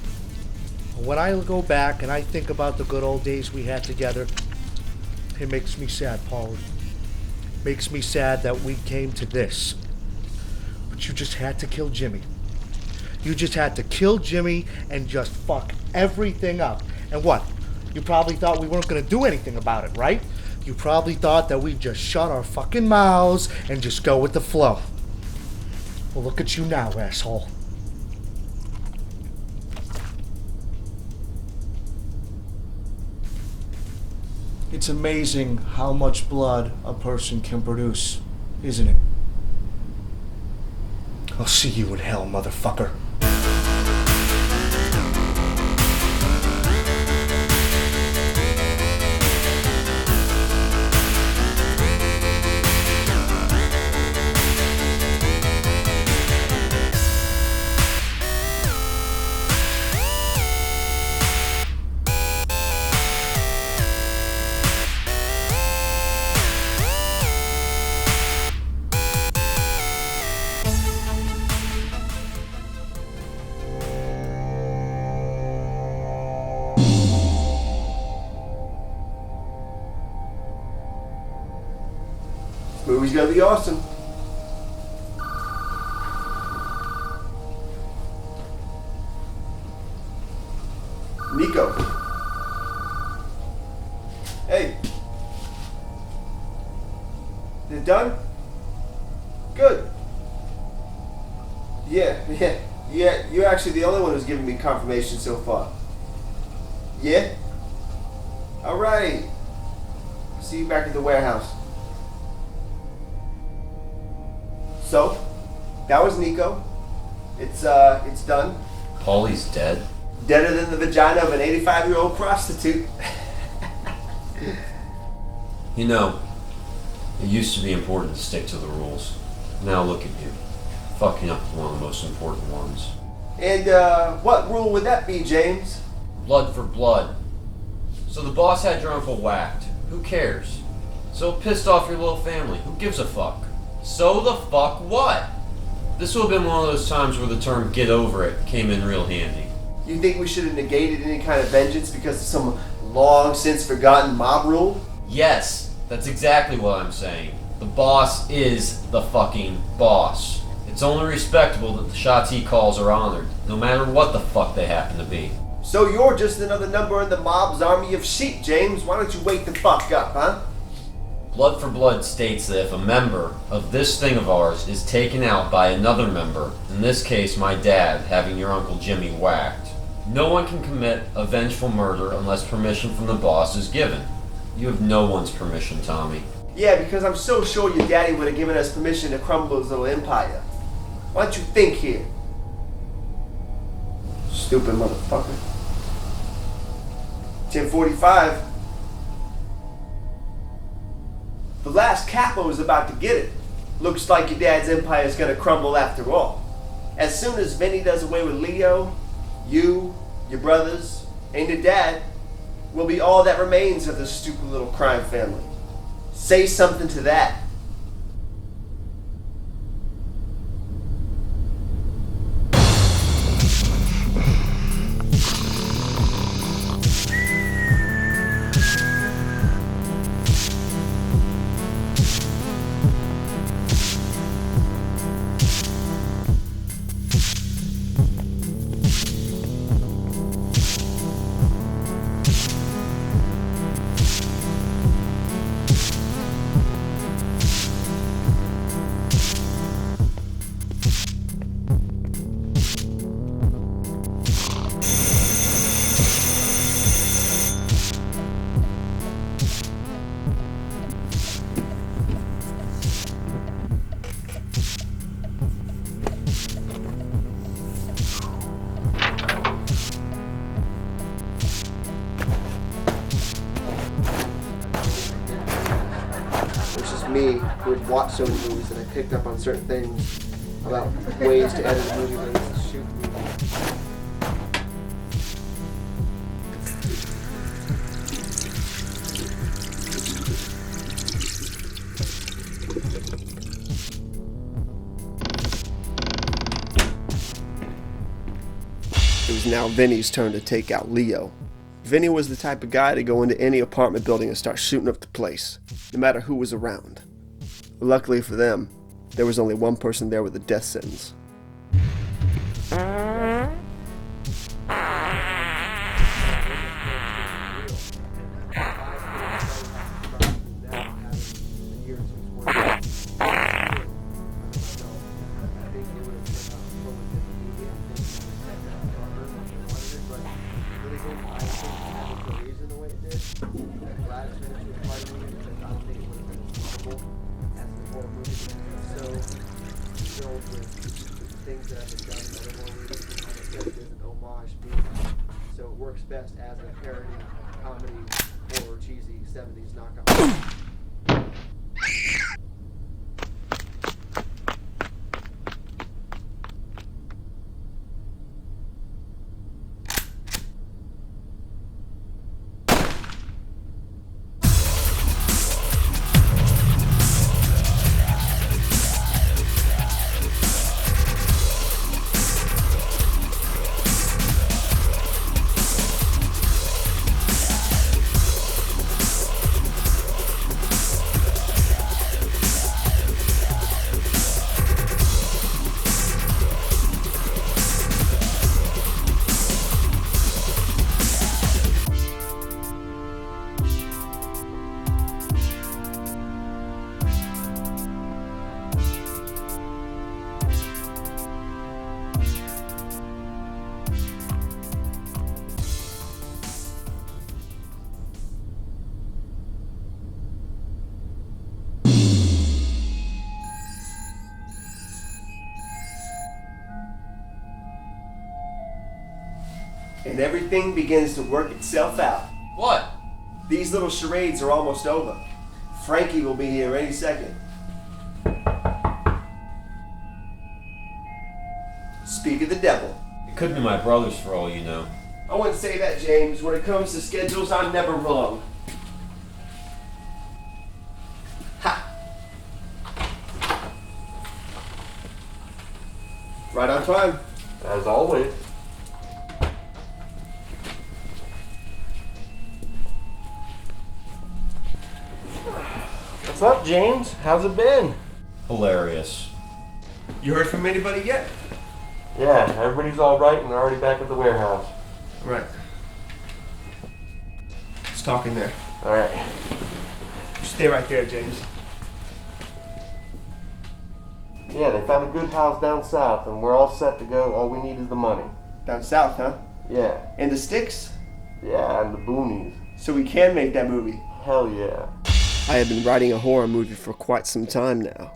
When I go back and I think about the good old days we had together, it makes me sad, Paulie. Makes me sad that we came to this. But you just had to kill Jimmy. You just had to kill Jimmy and just fuck everything up. And what? You probably thought we weren't gonna do anything about it, right? You probably thought that we'd just shut our fucking mouths and just go with the flow. Well, look at you now, asshole. It's amazing how much blood a person can produce, isn't it? I'll see you in hell, motherfucker. Movie's gonna be awesome. Nico. Hey. Is it done? Good. Yeah. You're actually the only one who's giving me confirmation so far. Yeah? Alright. See you back at the warehouse. So, that was Nico. It's done. Paulie's dead. Deader than the vagina of an 85-year-old prostitute. You know, it used to be important to stick to the rules. Now look at you, fucking up one of the most important ones. And what rule would that be, James? Blood for blood. So the boss had your uncle whacked. Who cares? So pissed off your little family. Who gives a fuck? So the fuck what? This would have been one of those times where the term get over it came in real handy. You think we should have negated any kind of vengeance because of some long since forgotten mob rule? Yes, that's exactly what I'm saying. The boss is the fucking boss. It's only respectable that the shots he calls are honored, no matter what the fuck they happen to be. So you're just another number in the mob's army of sheep, James. Why don't you wake the fuck up, huh? Blood for Blood states that if a member of this thing of ours is taken out by another member, in this case my dad having your Uncle Jimmy whacked, no one can commit a vengeful murder unless permission from the boss is given. You have no one's permission, Tommy. Yeah, because I'm so sure your daddy would have given us permission to crumble his little empire. Why don't you think here? Stupid motherfucker. 10:45. The last capo is about to get it. Looks like your dad's empire is gonna crumble after all. As soon as Vinny does away with Leo, you, your brothers, and your dad will be all that remains of this stupid little crime family. Say something to that. Me, who had watched so many movies, and I picked up on certain things about ways to edit a movie, ways to shoot a movie. It was now Vinny's turn to take out Leo. Vinny was the type of guy to go into any apartment building and start shooting up the place, no matter who was around. Luckily for them, there was only one person there with a death sentence. So it works best as a parody, comedy, or cheesy 70s knockoff. And everything begins to work itself out. What? These little charades are almost over. Frankie will be here any second. Speak of the devil. It could be my brother's for all you know. I wouldn't say that, James. When it comes to schedules, I'm never wrong. Ha! Right on time. As always. What's up, James? How's it been? Hilarious. You heard from anybody yet? Yeah, everybody's alright and they're already back at the warehouse. Right. Let's talk in there. Alright. Stay right there, James. Yeah, they found a good house down south, and we're all set to go. All we need is the money. Down south, huh? Yeah. And the sticks? Yeah, and the boonies. So we can make that movie. Hell yeah. I have been writing a horror movie for quite some time now.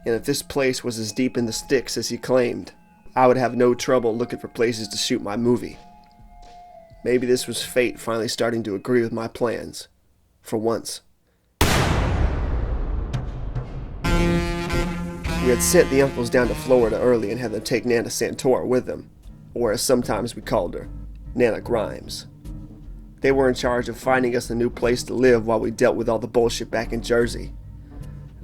And if this place was as deep in the sticks as he claimed, I would have no trouble looking for places to shoot my movie. Maybe this was fate finally starting to agree with my plans. For once. We had sent the uncles down to Florida early and had them take Nana Santora with them, or as sometimes we called her, Nana Grimes. They were in charge of finding us a new place to live while we dealt with all the bullshit back in Jersey.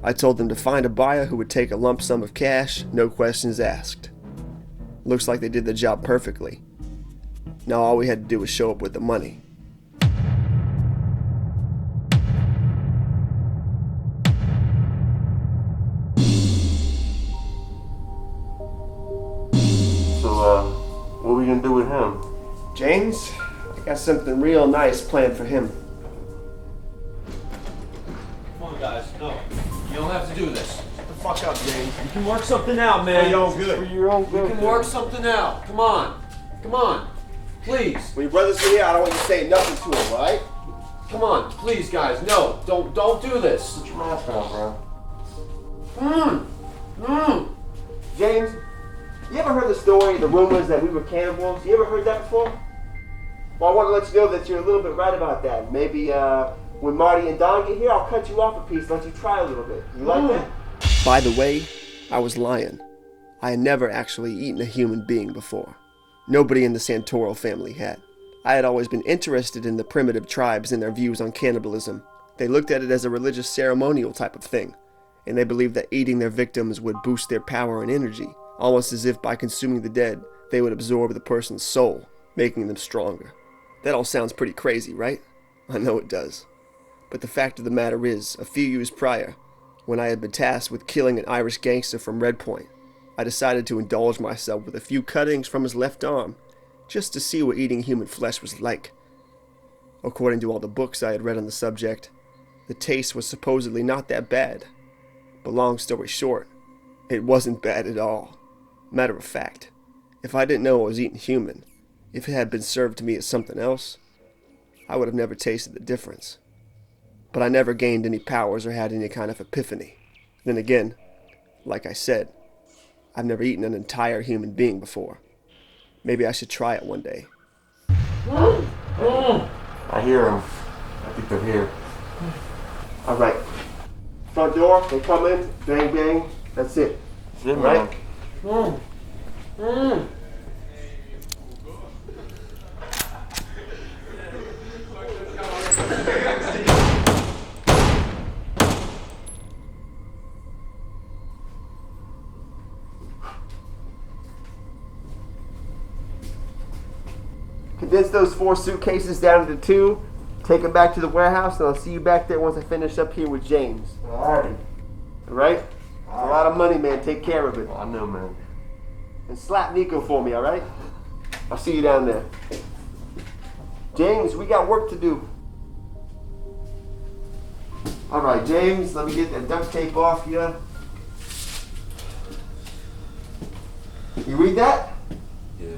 I told them to find a buyer who would take a lump sum of cash, no questions asked. Looks like they did the job perfectly. Now all we had to do was show up with the money. So, what are we gonna do with him? James, I got something real nice planned for him. Come on, guys. No. You don't have to do this. Shut the fuck up, James. You can work something out, man. For your own good. For your own You good. can work something out. Come on. Come on. Please. When your brothers are here, I don't want you saying nothing to him, alright? Come on. Please, guys. No. Don't do this. Put your mask on, bro. James, you ever heard the story, the rumors that we were cannibals? You ever heard that before? Well, I want to let you know that you're a little bit right about that. Maybe when Marty and Don get here, I'll cut you off a piece, let you try a little bit. You like that? By the way, I was lying. I had never actually eaten a human being before. Nobody in the Santoro family had. I had always been interested in the primitive tribes and their views on cannibalism. They looked at it as a religious ceremonial type of thing, and they believed that eating their victims would boost their power and energy, almost as if by consuming the dead, they would absorb the person's soul, making them stronger. That all sounds pretty crazy, right? I know it does. But the fact of the matter is, a few years prior, when I had been tasked with killing an Irish gangster from Red Point, I decided to indulge myself with a few cuttings from his left arm, just to see what eating human flesh was like. According to all the books I had read on the subject, the taste was supposedly not that bad. But long story short, it wasn't bad at all. Matter of fact, if I didn't know I was eating human, if it had been served to me as something else, I would have never tasted the difference. But I never gained any powers or had any kind of epiphany. Then again, like I said, I've never eaten an entire human being before. Maybe I should try it one day. I hear them. I think they're here. Alright. Front door, they come in, bang bang, that's it. That's it, Right? Condense those 4 suitcases down into 2, take them back to the warehouse, and I'll see you back there once I finish up here with James. Alright. Alright? It's a lot of money, man. Take care of it. I know, man. And slap Nico for me, alright? I'll see you down there. James, we got work to do. Alright, James, let me get that duct tape off here. You read that? Yeah.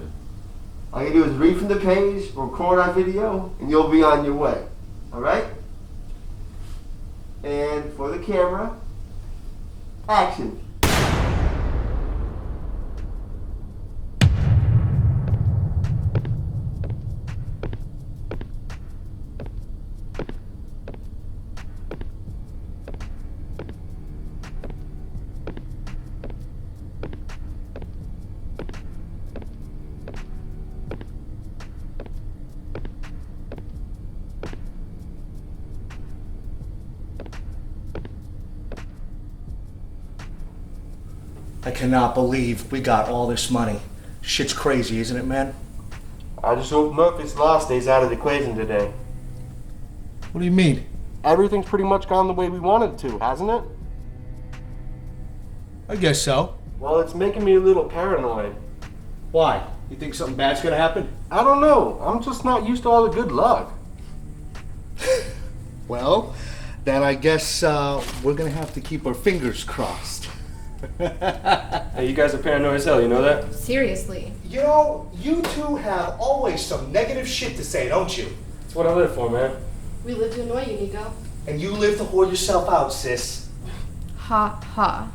All you do is read from the page, record our video, and you'll be on your way. Alright? And for the camera, action. I cannot believe we got all this money. Shit's crazy, isn't it, man? I just hope Murphy's Law stays out of the equation today. What do you mean? Everything's pretty much gone the way we wanted to, hasn't it? I guess so. Well, it's making me a little paranoid. Why? You think something bad's gonna happen? I don't know. I'm just not used to all the good luck. Well, then I guess we're gonna have to keep our fingers crossed. Hey, you guys are paranoid as hell, you know that? Seriously. You know, you two have always some negative shit to say, don't you? That's what I live for, man. We live to annoy you, Nico. And you live to whore yourself out, sis. Ha ha.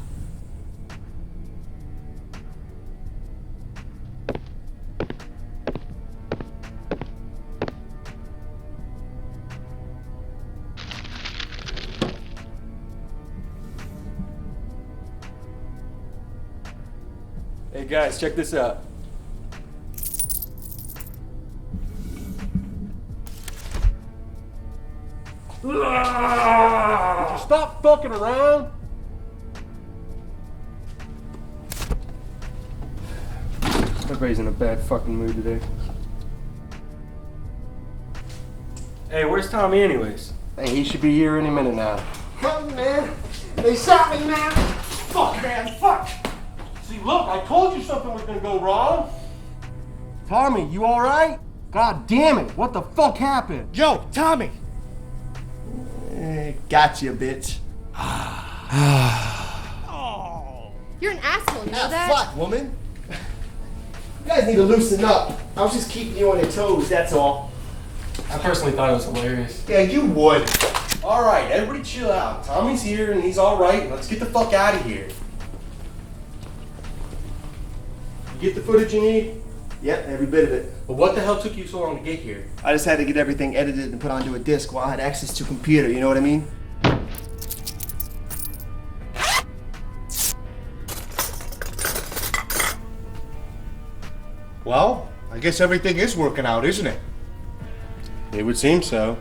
Hey guys, check this out. Would you stop fucking around? Everybody's in a bad fucking mood today. Hey, where's Tommy anyways? Hey, he should be here any minute now. Help me, man. They shot me, man. Fuck, man, fuck. See, look, I told you something was gonna go wrong. Tommy, you alright? God damn it, what the fuck happened? Yo, Tommy. Gotcha, bitch. You're an asshole, you know that? Fuck, woman. You guys need to loosen up. I was just keeping you on your toes, that's all. I personally thought it was hilarious. Yeah, you would. Alright, everybody chill out. Tommy's here and he's alright. Let's get the fuck out of here. You get the footage you need? Yep, every bit of it. But what the hell took you so long to get here? I just had to get everything edited and put onto a disc while I had access to a computer, you know what I mean? Well, I guess everything is working out, isn't it? It would seem so.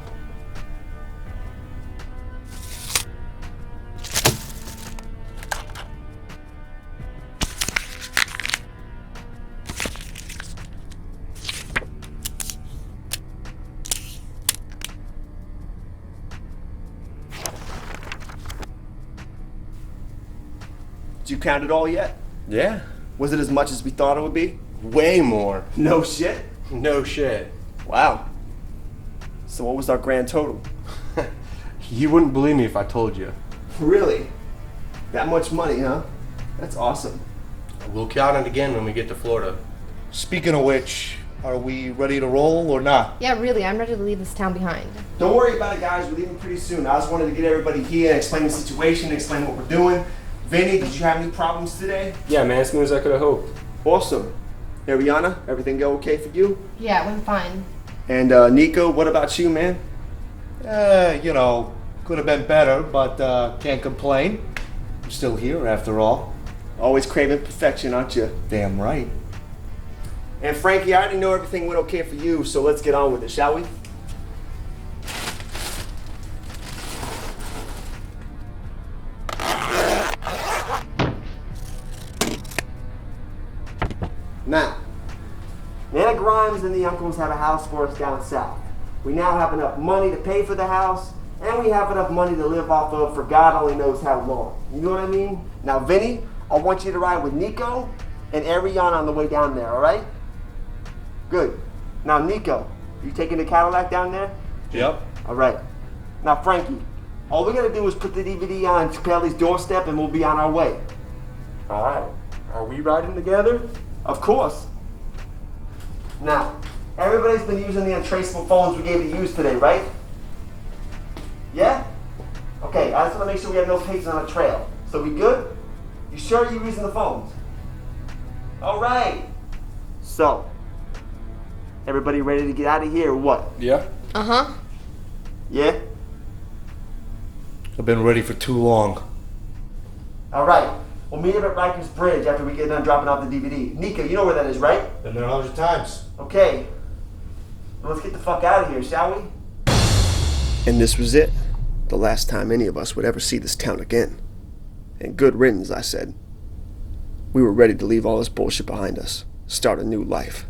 Did you count it all yet? Yeah. Was it as much as we thought it would be? Way more. No shit? No shit. Wow. So what was our grand total? You wouldn't believe me if I told you. Really? That much money, huh? That's awesome. We'll count it again when we get to Florida. Speaking of which, are we ready to roll or not? Yeah, really, I'm ready to leave this town behind. Don't worry about it, guys. We're leaving pretty soon. I just wanted to get everybody here and explain the situation, explain what we're doing. Vinny, did you have any problems today? Yeah, man, as smooth as I could have hoped. Awesome. Arianna, everything go okay for you? Yeah, it went fine. And Nico, what about you, man? You know, could have been better, but can't complain. I'm still here after all. Always craving perfection, aren't you? Damn right. And Frankie, I already know everything went okay for you, so let's get on with it, shall we? Now, Nana Grimes and the uncles have a house for us down south. We now have enough money to pay for the house, and we have enough money to live off of for God only knows how long. You know what I mean? Now, Vinny, I want you to ride with Nico and Arianna on the way down there, all right? Good. Now, Nico, you taking the Cadillac down there? Yep. All right. Now, Frankie, all we gotta do is put the DVD on Scapelli's doorstep and we'll be on our way. Alright. Are we riding together? Of course. Now, everybody's been using the untraceable phones we gave you to use today, right? Yeah? Okay, I just want to make sure we have no cases on the trail. So we good? You sure you're using the phones? All right. So, everybody ready to get out of here or what? Yeah. Uh-huh. Yeah? I've been ready for too long. All right. We'll meet up at Rikers Bridge after we get done dropping off the DVD. Nico, you know where that is, right? Been there 100 times. Okay. Well, let's get the fuck out of here, shall we? And this was it. The last time any of us would ever see this town again. And good riddance, I said. We were ready to leave all this bullshit behind us. Start a new life.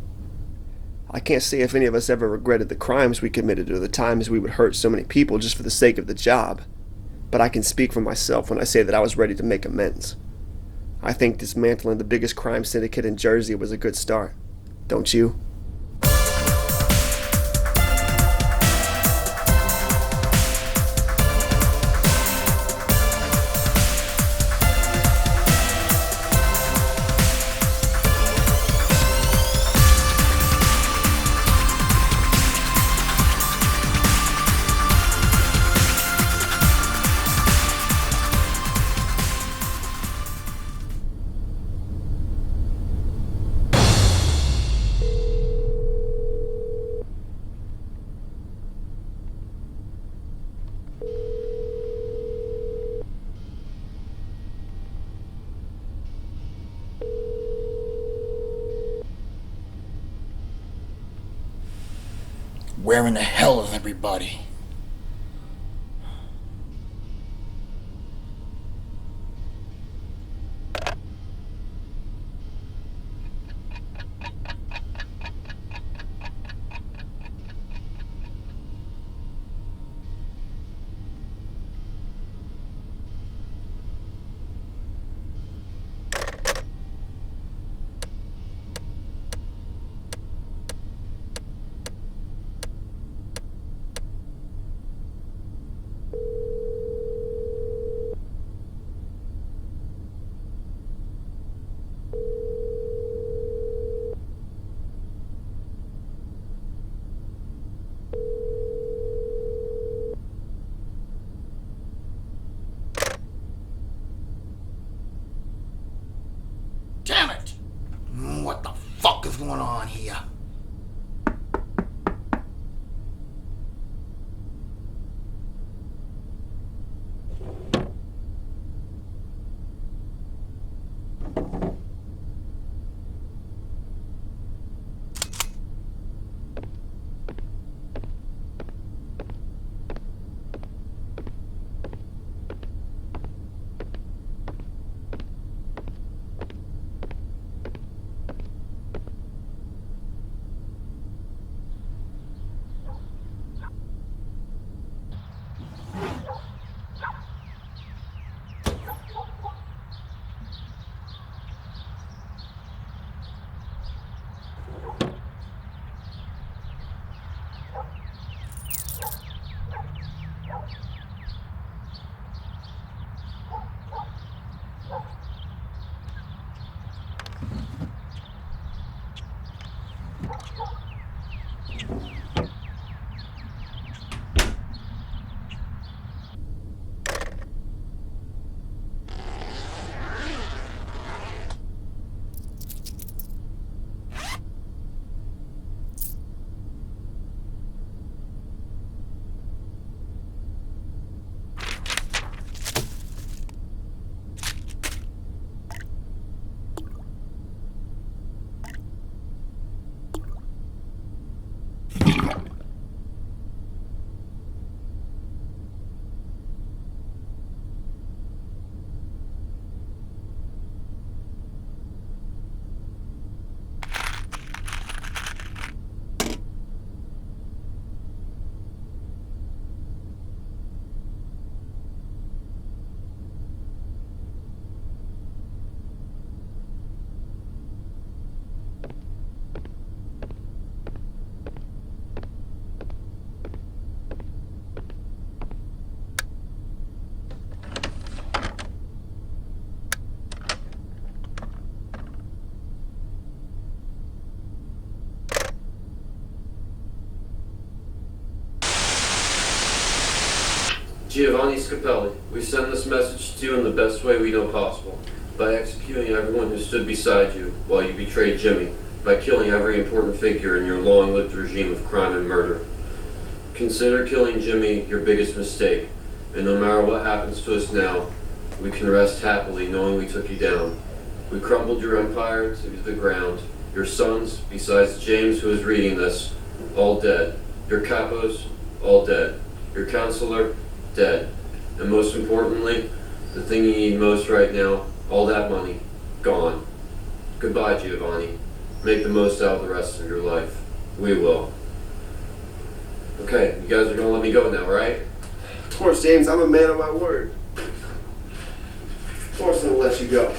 I can't say if any of us ever regretted the crimes we committed or the times we would hurt so many people just for the sake of the job. But I can speak for myself when I say that I was ready to make amends. I think dismantling the biggest crime syndicate in Jersey was a good start. Don't you? Where in the hell is everybody? Damn it! What the fuck is going on here? Giovanni Scapelli, we send this message to you in the best way we know possible, by executing everyone who stood beside you while you betrayed Jimmy, by killing every important figure in your long-lived regime of crime and murder. Consider killing Jimmy your biggest mistake, and no matter what happens to us now, we can rest happily knowing we took you down. We crumbled your empire to the ground. Your sons, besides James who is reading this, all dead. Your capos, all dead. Your counselor, dead. And most importantly, the thing you need most right now, all that money, gone. Goodbye, Giovanni. Make the most out of the rest of your life. We will. Okay, you guys are gonna let me go now, right? Of course, James, I'm a man of my word. Of course I'll let you go.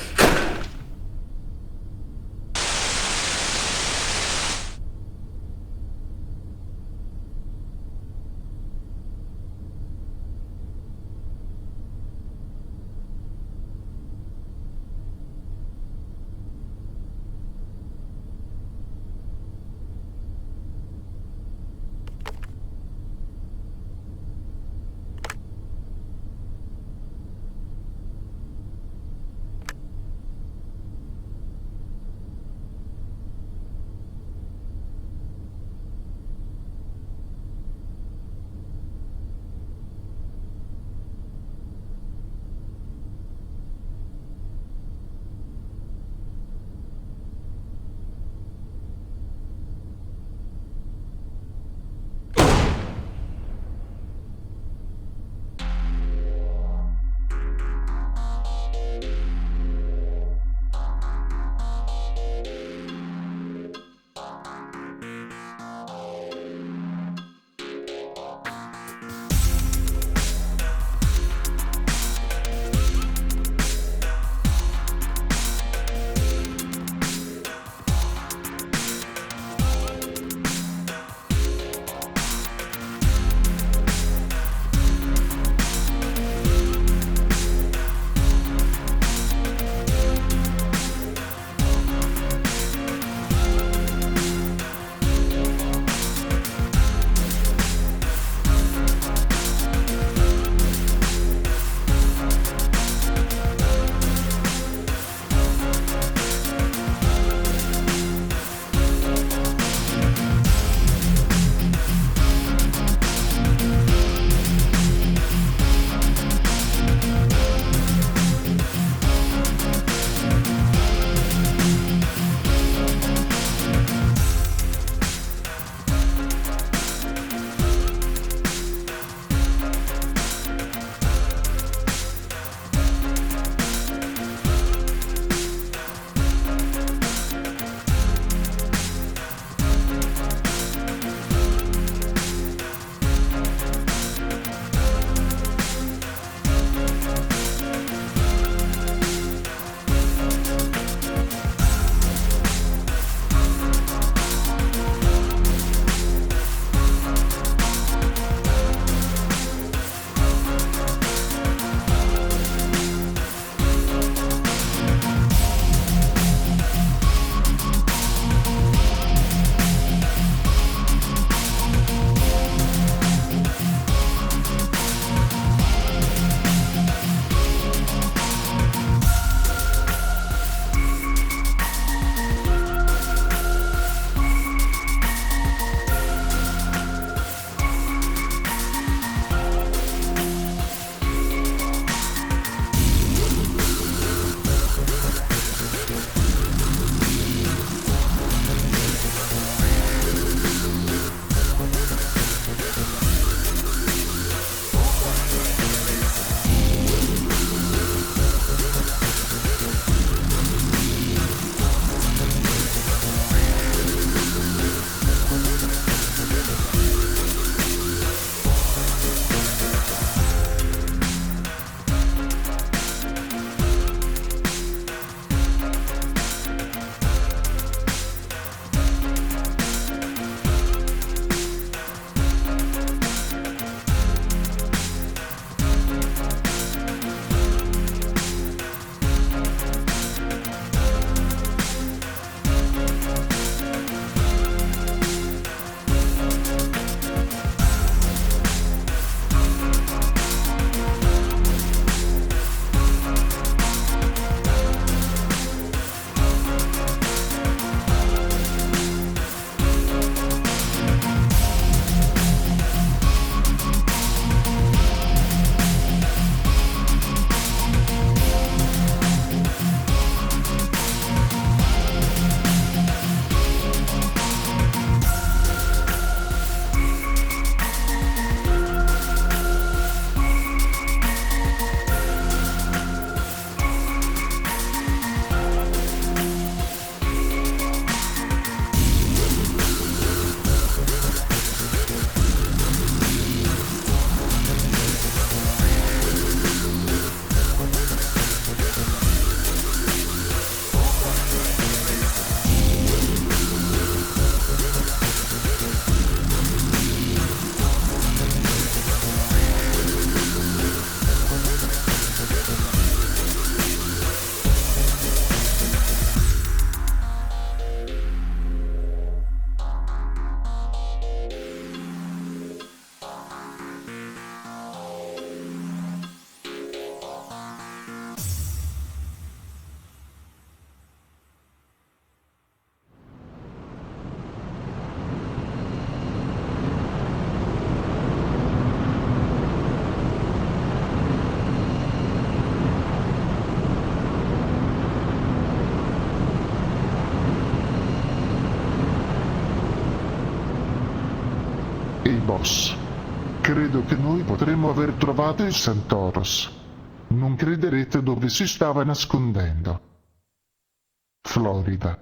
Ehi boss, credo che noi potremmo aver trovato il Santoros. Non crederete dove si stava nascondendo. Florida.